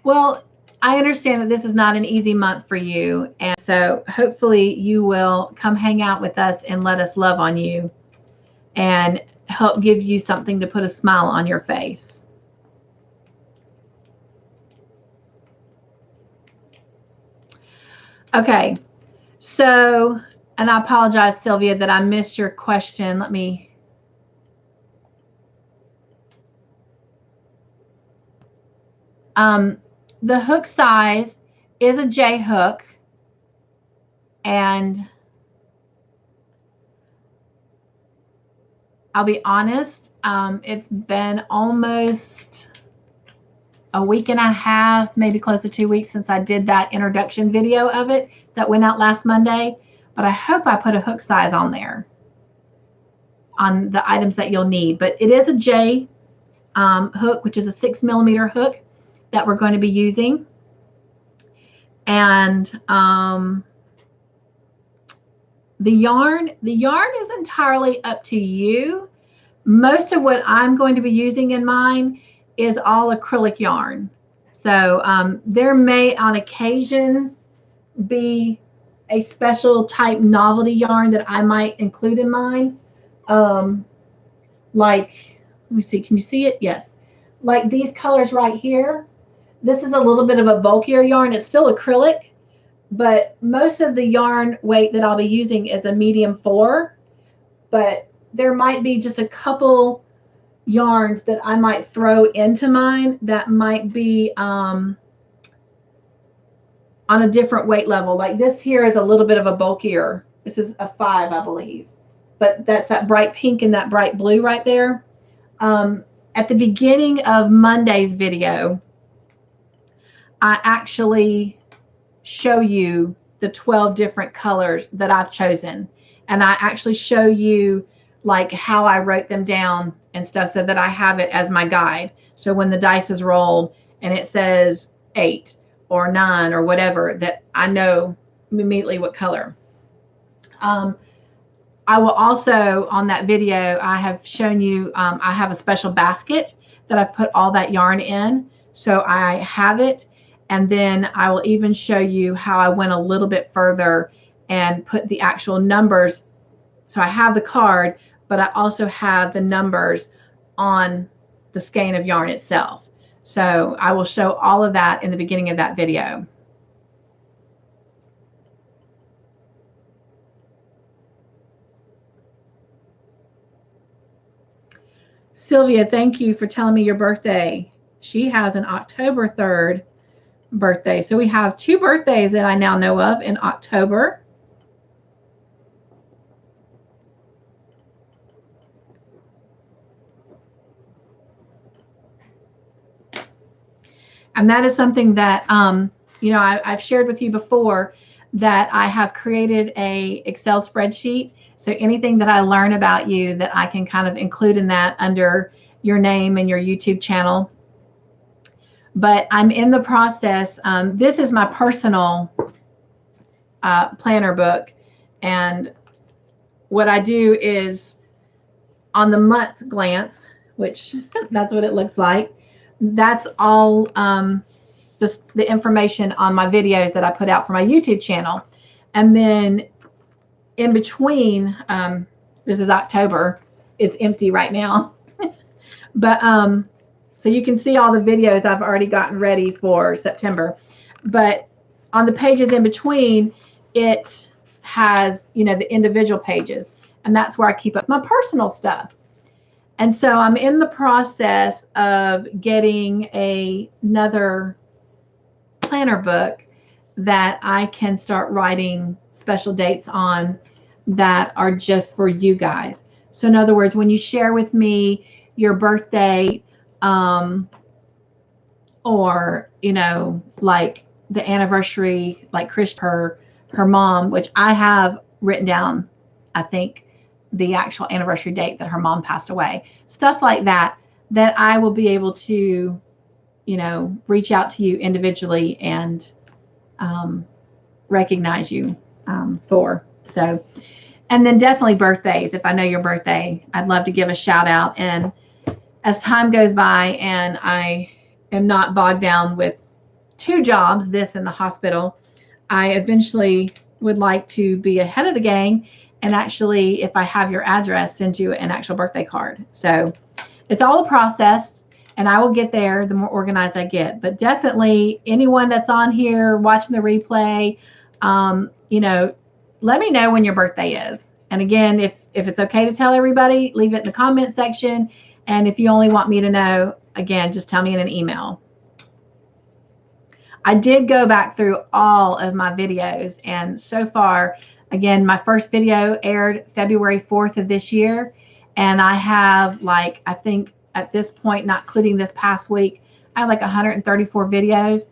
Well, I understand that this is not an easy month for you. And so hopefully you will come hang out with us and let us love on you and help give you something to put a smile on your face. Okay. So, and I apologize, Sylvia, that I missed your question. Let me. The hook size is a J hook, and I'll be honest, it's been almost a week and a half, maybe close to 2 weeks since I did that introduction video of it that went out last Monday, but I hope I put a hook size on there on the items that you'll need. But it is a J hook, which is a 6mm hook that we're going to be using. And the yarn is entirely up to you. Most of what I'm going to be using in mine is all acrylic yarn. So there may on occasion be a special type novelty yarn that I might include in mine. Like, let me see, can you see it? Yes. Like these colors right here. This is a little bit of a bulkier yarn. It's still acrylic, but most of the yarn weight that I'll be using is a medium 4. But there might be just a couple yarns that I might throw into mine that might be on a different weight level. Like this here is a little bit of a bulkier. This is a 5, I believe. But that's that bright pink and that bright blue right there. At the beginning of Monday's video, I actually show you the 12 different colors that I've chosen. And I actually show you like how I wrote them down and stuff so that I have it as my guide. So when the dice is rolled and it says 8 or 9 or whatever, that I know immediately what color. I will also, on that video, I have shown you, I have a special basket that I've put all that yarn in. So I have it. And then I will even show you how I went a little bit further and put the actual numbers. So I have the card, but I also have the numbers on the skein of yarn itself. So I will show all of that in the beginning of that video. Sylvia, thank you for telling me your birthday. She has an October 3rd birthday. So we have 2 birthdays that I now know of in October. And that is something that, you know, I've shared with you before that I have created a Excel spreadsheet. So anything that I learn about you that I can kind of include in that under your name and your YouTube channel. But I'm in the process. This is my personal planner book. And what I do is on the month glance, which that's what it looks like. That's all the information on my videos that I put out for my YouTube channel. And then in between, this is October. It's empty right now. But so you can see all the videos I've already gotten ready for September. But on the pages in between, it has, you know, the individual pages. And that's where I keep up my personal stuff. And so I'm in the process of getting another planner book that I can start writing special dates on that are just for you guys. So in other words, when you share with me your birthday, or like the anniversary, like Chris, her mom, which I have written down, I think the actual anniversary date that her mom passed away, stuff like that, that I will be able to reach out to you individually and recognize you for. So, and then definitely birthdays. If I know your birthday, I'd love to give a shout out. And as time goes by and I am not bogged down with 2 jobs, this and the hospital, I eventually would like to be ahead of the game and actually, if I have your address, send you an actual birthday card. So it's all a process, and I will get there the more organized I get. But definitely anyone that's on here watching the replay, let me know when your birthday is. And again, if it's okay to tell everybody, leave it in the comment section. And if you only want me to know, again, just tell me in an email. I did go back through all of my videos, and so far, again, my first video aired February 4th of this year, and I have I think at this point, not including this past week, I have 134 videos.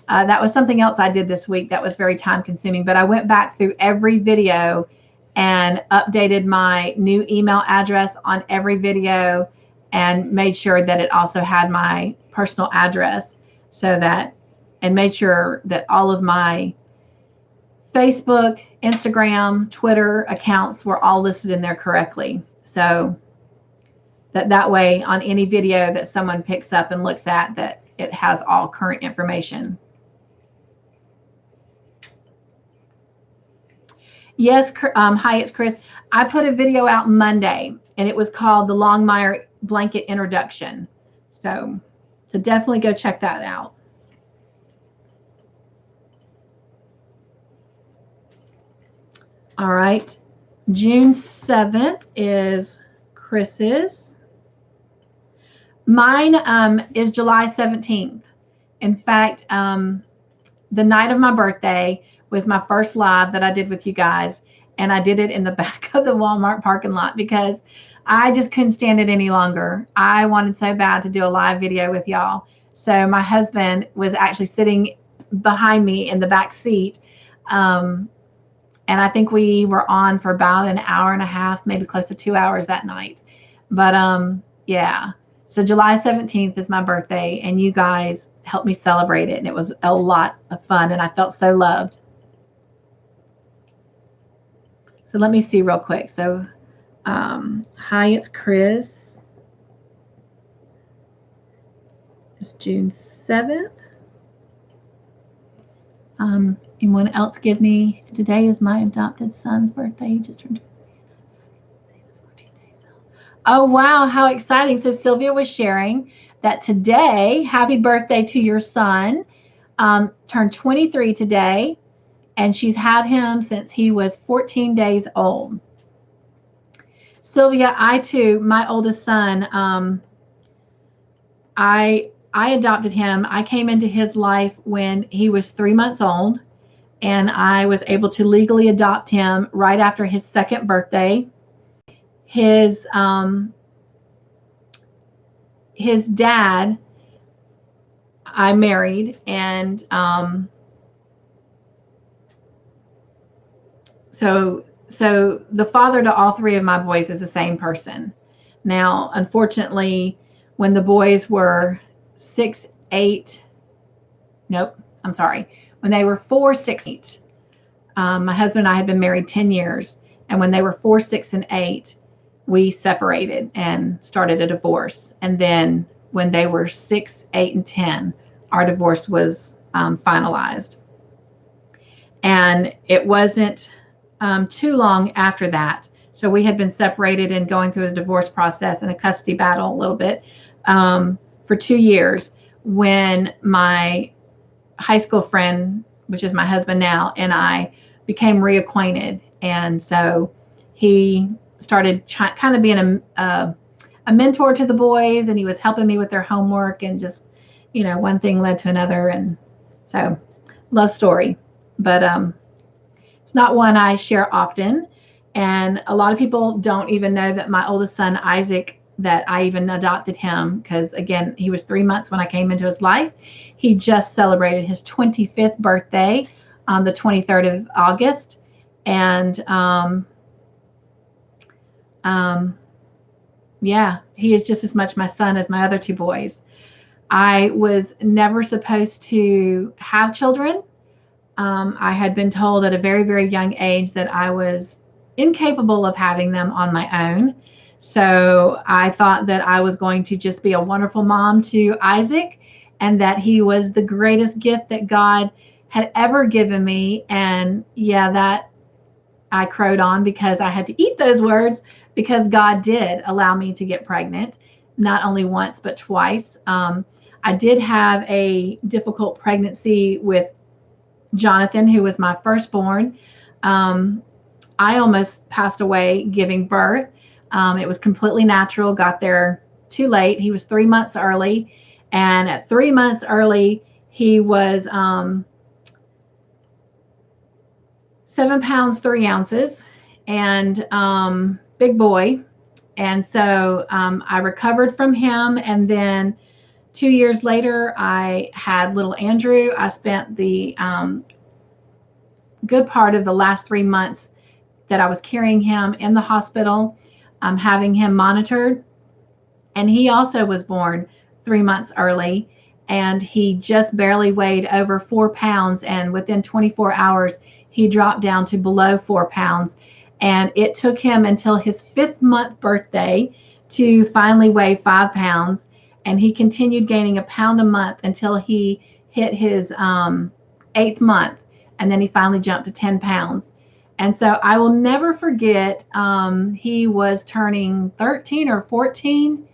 That was something else I did this week that was very time consuming, but I went back through every video and updated my new email address on every video and made sure that it also had my personal address and made sure that all of my Facebook, Instagram, Twitter accounts were all listed in there correctly. So that way on any video that someone picks up and looks at, that it has all current information. Yes, hi, it's Chris. I put a video out Monday, and it was called the Longmire Blanket Introduction. So definitely go check that out. All right. June 7th is Chris's. Mine is July 17th. In fact, the night of my birthday was my first live that I did with you guys. And I did it in the back of the Walmart parking lot because I just couldn't stand it any longer. I wanted so bad to do a live video with y'all. So my husband was actually sitting behind me in the back seat. And I think we were on for about an hour and a half, maybe close to 2 hours that night. But yeah, so July 17th is my birthday, and you guys helped me celebrate it, and it was a lot of fun, and I felt so loved. So let me see real quick. So hi, it's Chris. It's June 7th. Anyone else give me? Today is my adopted son's birthday. He just turned 14 days old. Oh, wow. How exciting. So Sylvia was sharing that today, happy birthday to your son, turned 23 today, and she's had him since he was 14 days old. Sylvia, I too, my oldest son, I adopted him. I came into his life when he was 3 months old, and I was able to legally adopt him right after his 2nd birthday. His dad, I married, and so the father to all 3 of my boys is the same person. Now, unfortunately, when the boys were 6, 8, nope, I'm sorry. When they were 4, 6, 8, my husband and I had been married 10 years. And when they were 4, 6, and 8, we separated and started a divorce. And then when they were 6, 8, and 10, our divorce was finalized. And it wasn't too long after that. So we had been separated and going through the divorce process and a custody battle a little bit for 2 years when my high school friend, which is my husband now, and I became reacquainted. And so he started kind of being a a mentor to the boys, and he was helping me with their homework, and just, one thing led to another. And so, love story. But it's not one I share often. And a lot of people don't even know that my oldest son, Isaac, that I even adopted him, because again, he was 3 months when I came into his life. He just celebrated his 25th birthday on the 23rd of August. And yeah, he is just as much my son as my other two boys. I was never supposed to have children. I had been told at a very, very young age that I was incapable of having them on my own. So I thought that I was going to just be a wonderful mom to Isaac, and that he was the greatest gift that God had ever given me. And yeah, that I crowed on, because I had to eat those words, because God did allow me to get pregnant, not only once, but twice. I did have a difficult pregnancy with Jonathan, who was my firstborn. I almost passed away giving birth. It was completely natural, got there too late. He was 3 months early. And at 3 months early, he was 7 pounds, 3 ounces, and big boy. And so I recovered from him. And then 2 years later, I had little Andrew. I spent the good part of the last 3 months that I was carrying him in the hospital, having him monitored. And he also was born 3 months early, and he just barely weighed over 4 pounds. And within 24 hours, he dropped down to below 4 pounds. And it took him until his 5th month birthday to finally weigh 5 pounds. And he continued gaining a pound a month until he hit his 8th month. And then he finally jumped to 10 pounds. And so I will never forget, he was turning 13 or 14.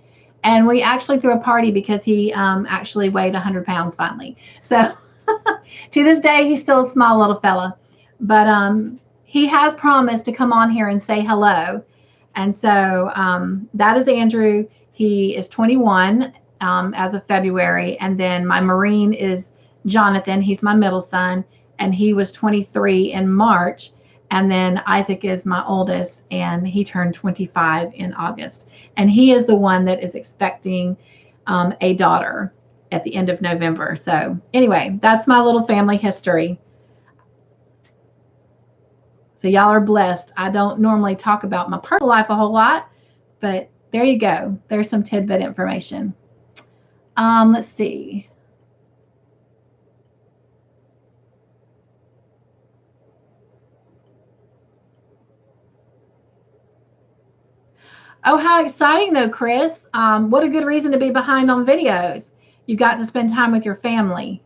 And we actually threw a party because he actually weighed 100 pounds finally. So to this day, he's still a small little fella. But he has promised to come on here and say hello. And so that is Andrew. He is 21 as of February. And then my Marine is Jonathan. He's my middle son. And he was 23 in March. And then Isaac is my oldest, and he turned 25 in August. And he is the one that is expecting a daughter at the end of November. So anyway, that's my little family history. So y'all are blessed. I don't normally talk about my personal life a whole lot, but there you go. There's some tidbit information. Let's see. Oh, how exciting though, Chris. What a good reason to be behind on videos. You got to spend time with your family.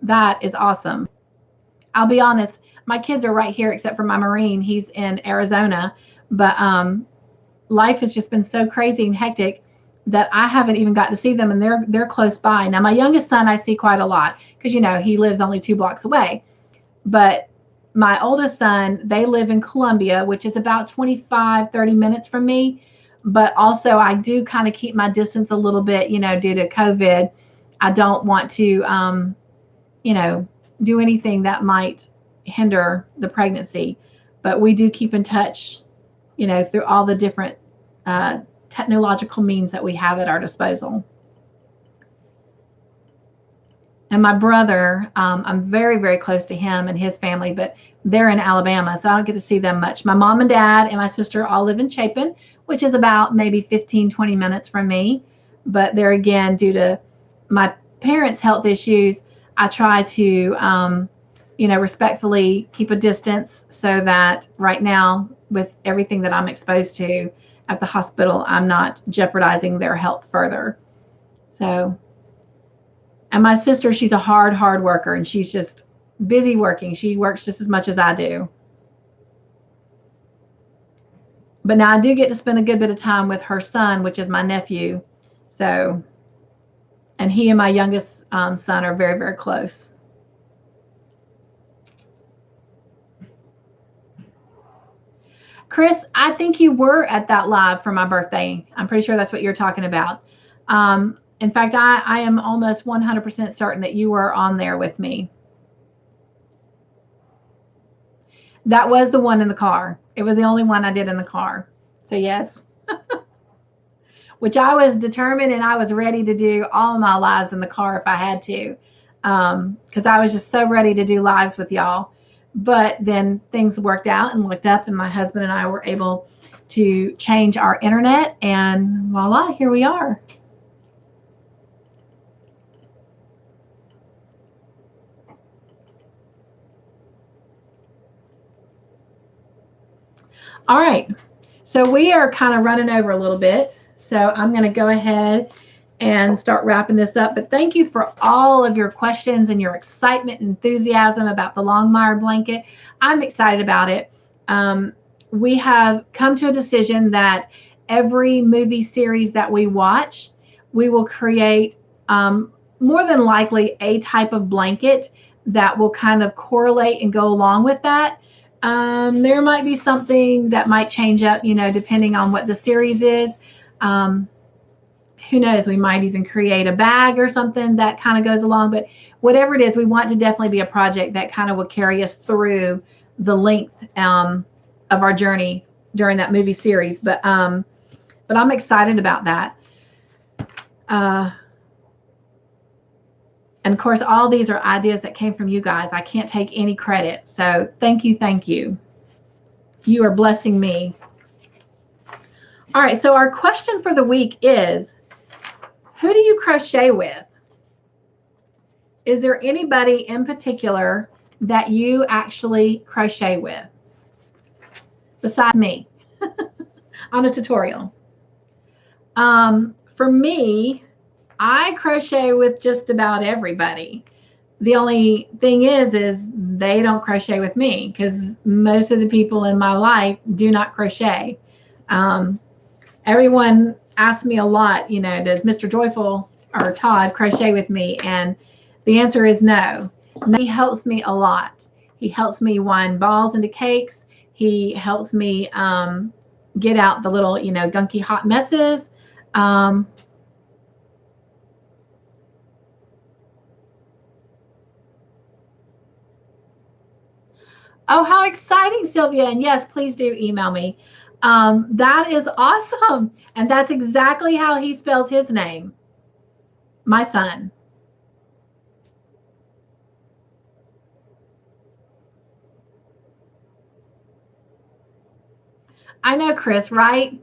That is awesome. I'll be honest, my kids are right here except for my Marine. He's in Arizona. But life has just been so crazy and hectic that I haven't even got to see them, and they're close by. Now, my youngest son I see quite a lot because, he lives only 2 blocks away. But my oldest son, they live in Columbia, which is about 25, 30 minutes from me. But also I do kind of keep my distance a little bit, due to COVID. I don't want to, do anything that might hinder the pregnancy. But we do keep in touch, through all the different technological means that we have at our disposal. And my brother, I'm very, very close to him and his family, but they're in Alabama, so I don't get to see them much. My mom and dad and my sister all live in Chapin, which is about maybe 15, 20 minutes from me. But there again, due to my parents' health issues, I try to, respectfully keep a distance, so that right now, with everything that I'm exposed to at the hospital, I'm not jeopardizing their health further. So, and my sister, she's a hard worker, and she's just busy working. She works just as much as I do. But now I do get to spend a good bit of time with her son, which is my nephew. So, and he and my youngest son are very, very close. Chris, I think you were at that live for my birthday. I'm pretty sure that's what you're talking about. In fact, I am almost 100% certain that you were on there with me. That was the one in the car. It was the only one I did in the car. So yes. Which I was determined and I was ready to do all my lives in the car if I had to. Because I was just so ready to do lives with y'all. But then things worked out and looked up, and my husband and I were able to change our internet, and voila, here we are. All right, so we are kind of running over a little bit, so I'm going to go ahead and start wrapping this up. But thank you for all of your questions and your excitement and enthusiasm about the Longmire blanket. I'm excited about it. We have come to a decision that every movie series that we watch, we will create more than likely a type of blanket that will kind of correlate and go along with that. There might be something that might change up, depending on what the series is. Who knows, we might even create a bag or something that kind of goes along. But whatever it is, we want to definitely be a project that kind of will carry us through the length of our journey during that movie series. But I'm excited about that. And of course, all these are ideas that came from you guys. I can't take any credit. So thank you. Thank you. You are blessing me. All right. So our question for the week is, who do you crochet with? Is there anybody in particular that you actually crochet with besides me on a tutorial? For me, I crochet with just about everybody. The only thing is they don't crochet with me because most of the people in my life do not crochet. Everyone asks me a lot, does Mr. Joyful or Todd crochet with me? And the answer is no. He helps me a lot. He helps me wind balls into cakes. He helps me get out the little, gunky hot messes. Oh, how exciting, Sylvia. And yes, please do email me. That is awesome. And that's exactly how he spells his name. My son. I know, Chris, right?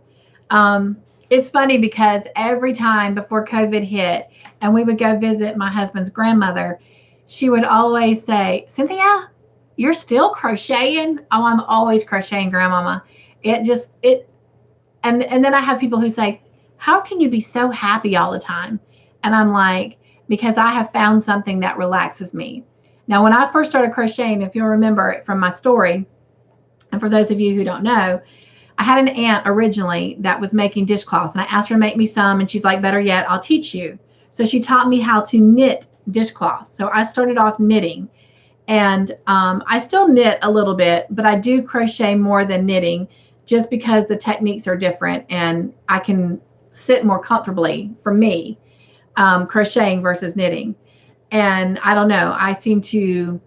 It's funny because every time before COVID hit and we would go visit my husband's grandmother, she would always say, Cynthia, you're still crocheting? Oh, I'm always crocheting, Grandmama. And then I have people who say, how can you be so happy all the time? And I'm like, because I have found something that relaxes me. Now, when I first started crocheting, if you'll remember it from my story, and for those of you who don't know, I had an aunt originally that was making dishcloths, and I asked her to make me some, and she's like, better yet, I'll teach you. So she taught me how to knit dishcloths. So I started off knitting, and I still knit a little bit, but I do crochet more than knitting just because the techniques are different and I can sit more comfortably for me crocheting versus knitting. And I don't know, I seem to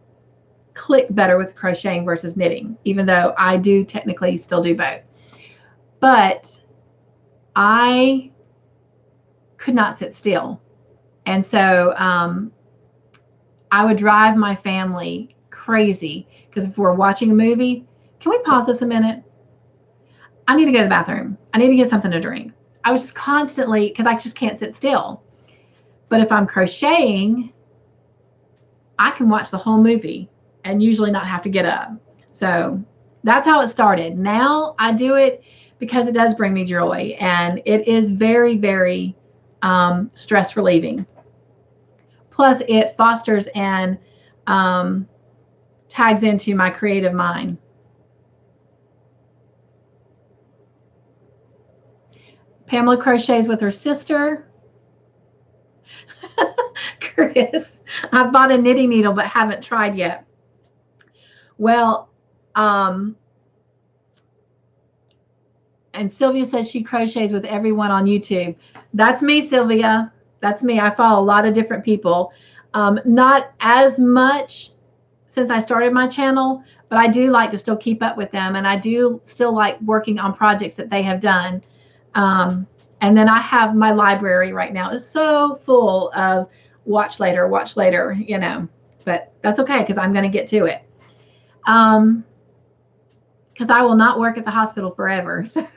click better with crocheting versus knitting, even though I do technically still do both. But I could not sit still. And so I would drive my family crazy because if we're watching a movie, can we pause this a minute? I need to go to the bathroom. I need to get something to drink. I was just constantly, because I just can't sit still. But if I'm crocheting, I can watch the whole movie and usually not have to get up. So that's how it started. Now I do it because it does bring me joy, and it is very, very stress relieving. Plus, it fosters and tags into my creative mind. Pamela crochets with her sister. Chris, I've bought a knitting needle but haven't tried yet. Well, And Sylvia says she crochets with everyone on YouTube. That's me, Sylvia. That's me. I follow a lot of different people. Not as much since I started my channel, but I do like to still keep up with them, and I do still like working on projects that they have done. And then I have my library right now is so full of watch later, you know, but that's okay because I'm going to get to it. Because I will not work at the hospital forever. So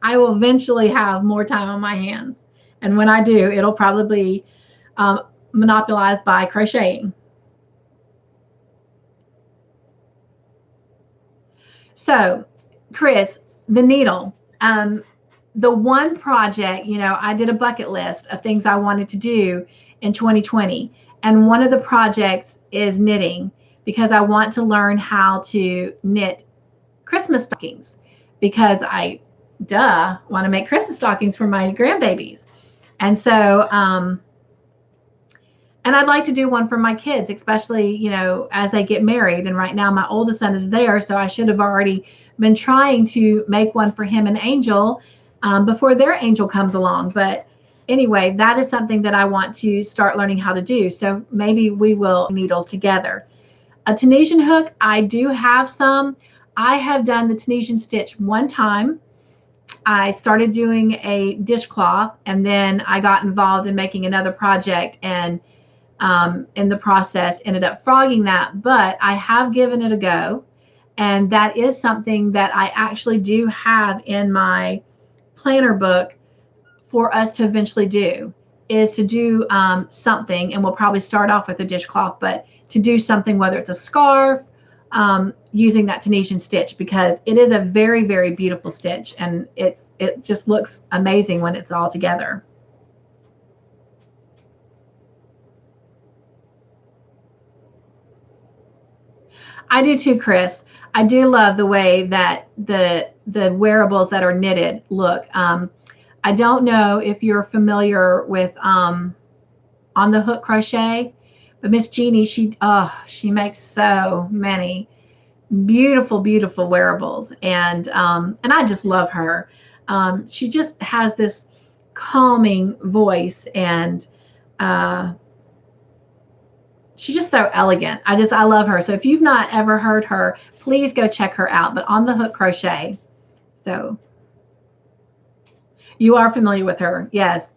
I will eventually have more time on my hands. And when I do, it'll probably be monopolized by crocheting. So, Chris, the needle. The one project, you know, I did a bucket list of things I wanted to do in 2020. And one of the projects is knitting because I want to learn how to knit Christmas stockings because I want to make Christmas stockings for my grandbabies. And so, and I'd like to do one for my kids, especially, you know, as they get married. And right now my oldest son is there. So I should have already been trying to make one for him and Angel before their Angel comes along. But anyway, that is something that I want to start learning how to do. So maybe we will needles together. A Tunisian hook, I do have some. I have done the Tunisian stitch one time. I started doing a dishcloth, and then I got involved in making another project, and in the process ended up frogging that. But I have given it a go, and that is something that I actually do have in my planner book for us to eventually do, is to do something, and we'll probably start off with a dishcloth, but to do something, whether it's a scarf, using that Tunisian stitch, because it is a very, very beautiful stitch, and it just looks amazing when it's all together. I do too, Chris. I do love the way that the wearables that are knitted look. I don't know if you're familiar with on the hook crochet, but Miss Jeannie, she makes so many beautiful, beautiful wearables, and I just love her. She just has this calming voice, and she's just so elegant. I love her. So if you've not ever heard her, please go check her out. But on the hook crochet, so you are familiar with her, yes.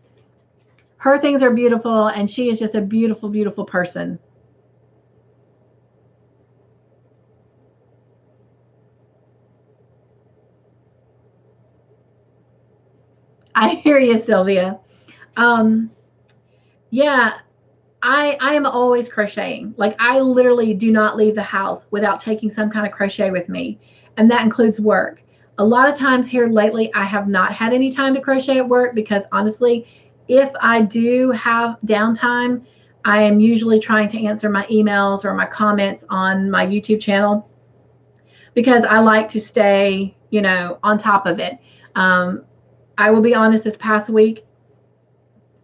Her things are beautiful, and she is just a beautiful, beautiful person. I hear you, Sylvia. Yeah, I am always crocheting. Like, I literally do not leave the house without taking some kind of crochet with me, and that includes work. A lot of times here lately, I have not had any time to crochet at work because honestly, if I do have downtime, I am usually trying to answer my emails or my comments on my YouTube channel because I like to stay, you know, on top of it. I will be honest, this past week,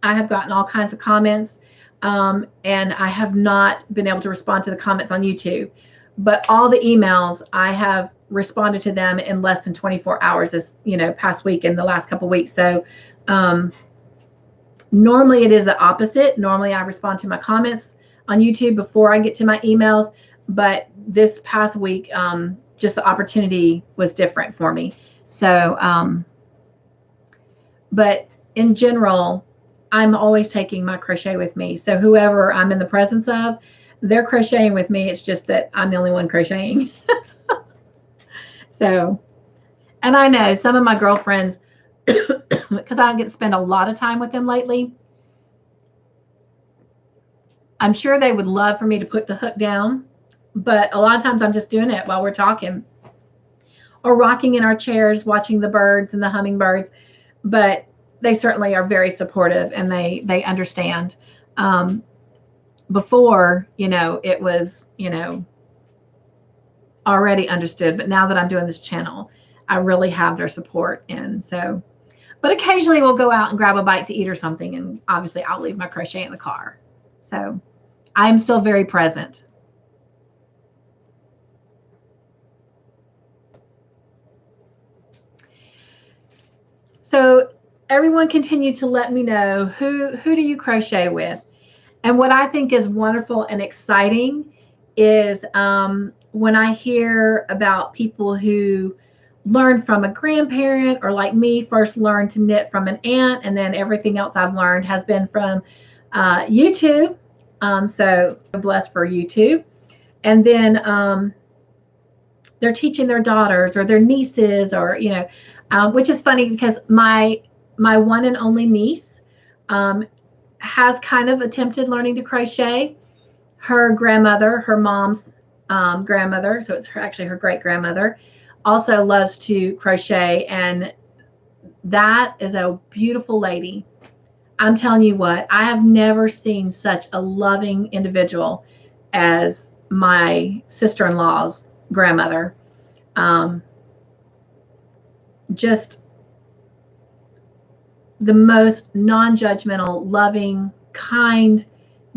I have gotten all kinds of comments, and I have not been able to respond to the comments on YouTube. But all the emails, I have responded to them in less than 24 hours this, you know, past week and the last couple of weeks. So normally it is the opposite. Normally I respond to my comments on YouTube before I get to my emails. But this past week, just the opportunity was different for me. So, but in general, I'm always taking my crochet with me. So whoever I'm in the presence of, they're crocheting with me. It's just that I'm the only one crocheting. So, and I know some of my girlfriends, because I don't get to spend a lot of time with them lately, I'm sure they would love for me to put the hook down, but a lot of times I'm just doing it while we're talking or rocking in our chairs, watching the birds and the hummingbirds. But they certainly are very supportive, and they understand. Before, you know, it was, you know, already understood, but now that I'm doing this channel, I really have their support. And so, but occasionally we'll go out and grab a bite to eat or something, and obviously I'll leave my crochet in the car. So I'm still very present. So everyone continue to let me know who do you crochet with. And what I think is wonderful and exciting is when I hear about people who learn from a grandparent, or like me, first learned to knit from an aunt, and then everything else I've learned has been from YouTube. So blessed for YouTube. And then they're teaching their daughters or their nieces, or which is funny because my one and only niece has kind of attempted learning to crochet. Her grandmother, her mom's grandmother, so it's actually her great grandmother, also loves to crochet, and that is a beautiful lady. I'm telling you what, I have never seen such a loving individual as my sister-in-law's grandmother. Just the most non-judgmental, loving, kind,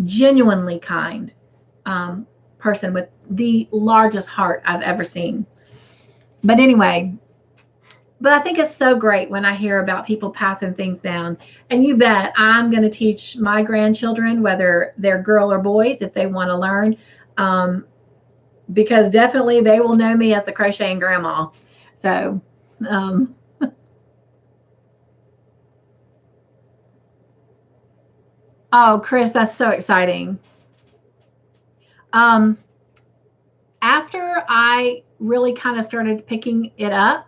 genuinely kind person with the largest heart I've ever seen. But anyway, I think it's so great when I hear about people passing things down. And you bet I'm going to teach my grandchildren, whether they're girl or boys, if they want to learn, because definitely they will know me as the crocheting grandma. So, oh, Chris, that's so exciting. After I really kind of started picking it up,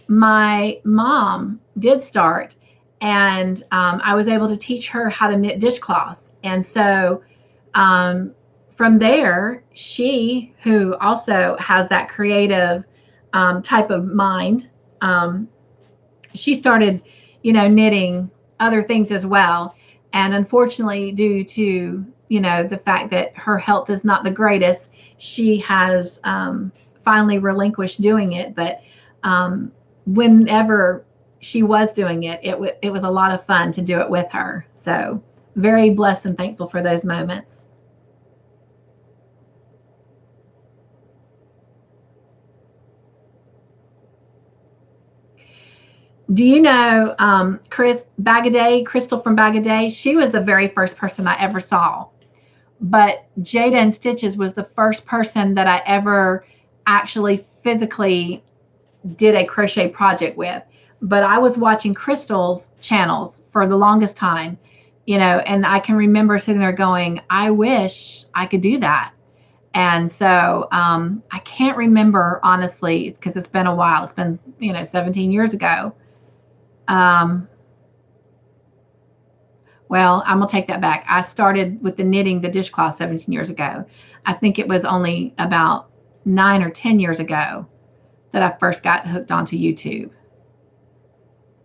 my mom did start, and I was able to teach her how to knit dishcloths. And so from there, she, who also has that creative type of mind, she started, knitting other things as well. And unfortunately, due to, the fact that her health is not the greatest, she has finally relinquished doing it. But whenever she was doing it, it was a lot of fun to do it with her. So very blessed and thankful for those moments. Do you know Chris Bagaday, Crystal from Bagaday? She was the very first person I ever saw. But Jada and Stitches was the first person that I ever actually physically did a crochet project with. But I was watching Crystal's channels for the longest time, and I can remember sitting there going, I wish I could do that. And so I can't remember, honestly, because it's been a while. It's been, 17 years ago. Well, I'm going to take that back. I started with the knitting the dishcloth 17 years ago. I think it was only about 9 or 10 years ago that I first got hooked onto YouTube.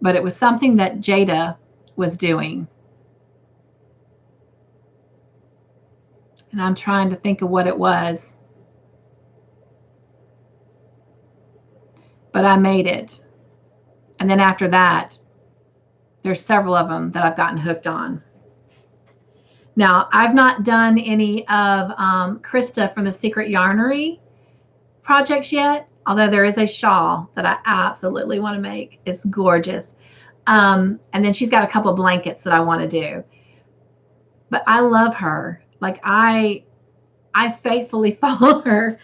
But it was something that Jada was doing. And I'm trying to think of what it was. But I made it. And then after that, there's several of them that I've gotten hooked on. Now, I've not done any of Krista from the Secret Yarnery projects yet, although there is a shawl that I absolutely want to make. It's gorgeous. And then she's got a couple of blankets that I want to do. But I love her. Like, I faithfully follow her.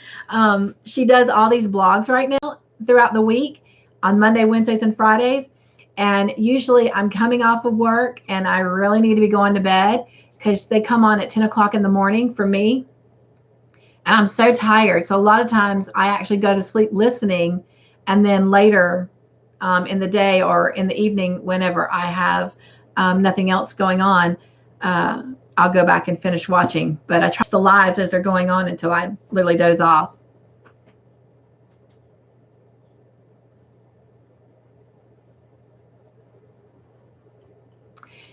She does all these blogs right now throughout the week on Monday, Wednesdays, and Fridays. And usually I'm coming off of work and I really need to be going to bed because they come on at 10 o'clock in the morning for me. And I'm so tired. So a lot of times I actually go to sleep listening. And then later in the day or in the evening, whenever I have nothing else going on, I'll go back and finish watching. But I trust the lives as they're going on until I literally doze off.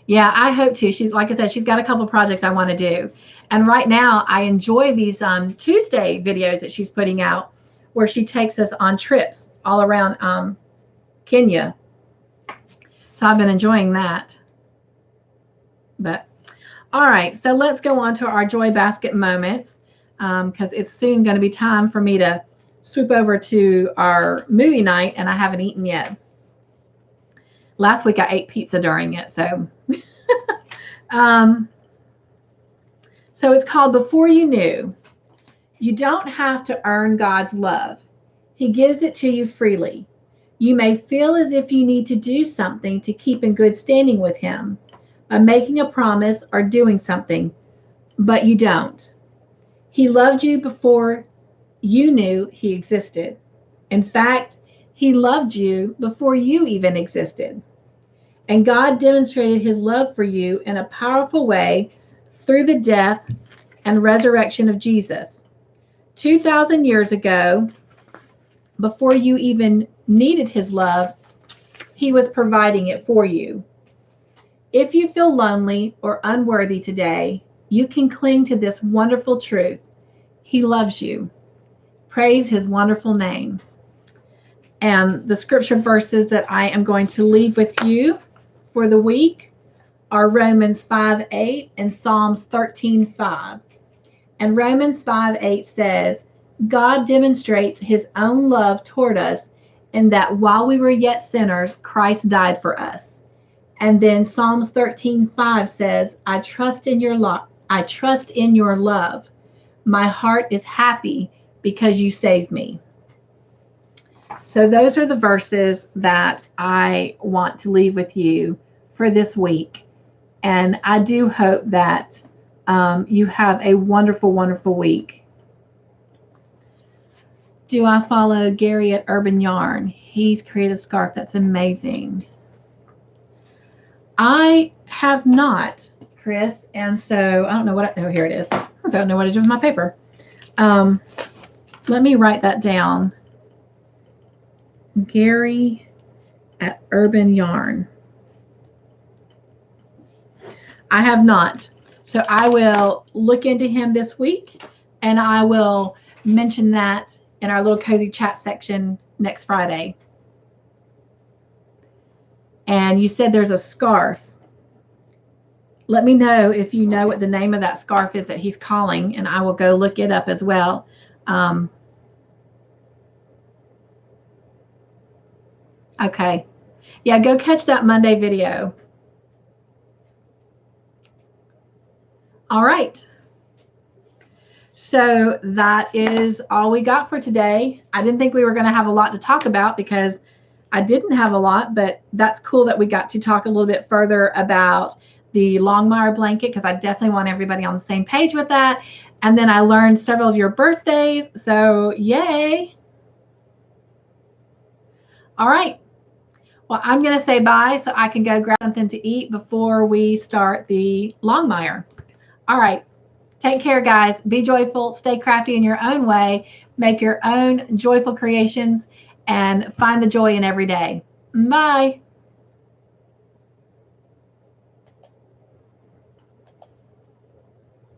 Yeah, I hope to. She's, like I said, she's got a couple projects I want to do. And right now I enjoy these Tuesday videos that she's putting out where she takes us on trips all around Kenya. So I've been enjoying that. But all right, so let's go on to our Joy Basket moments because it's soon going to be time for me to swoop over to our movie night and I haven't eaten yet. Last week I ate pizza during it, so. um, so it's called Before You Knew. You don't have to earn God's love. He gives it to you freely. You may feel as if you need to do something to keep in good standing with Him, by making a promise or doing something, but you don't. He loved you before you knew He existed. In fact, He loved you before you even existed. And God demonstrated His love for you in a powerful way through the death and resurrection of Jesus. 2,000 years ago, before you even needed His love, He was providing it for you. If you feel lonely or unworthy today, you can cling to this wonderful truth. He loves you. Praise His wonderful name. And the scripture verses that I am going to leave with you for the week are Romans 5:8 and Psalms 13:5. And Romans 5:8 says, God demonstrates His own love toward us in that while we were yet sinners, Christ died for us. And then Psalms 13:5 says, I trust in your love. I trust in your love. My heart is happy because you saved me. So those are the verses that I want to leave with you for this week. And I do hope that you have a wonderful, wonderful week. Do I follow Gary at Urban Yarn? He's created a scarf that's amazing. I have not, Chris, and so I don't know what. Oh, here it is. I don't know what to do with my paper. Let me write that down. Gary at Urban Yarn. I have not. So I will look into him this week, and I will mention that in our little cozy chat section next Friday. And you said there's a scarf. Let me know if you know what the name of that scarf is that he's calling, and I will go look it up as well. Okay. Yeah, go catch that Monday video. All right. So that is all we got for today. I didn't think we were going to have a lot to talk about because I didn't have a lot, but that's cool that we got to talk a little bit further about the Longmire blanket because I definitely want everybody on the same page with that. And then I learned several of your birthdays, so yay. All right. Well, I'm going to say bye so I can go grab something to eat before we start the Longmire. All right. Take care, guys. Be joyful. Stay crafty in your own way. Make your own joyful creations and find the joy in every day. Bye.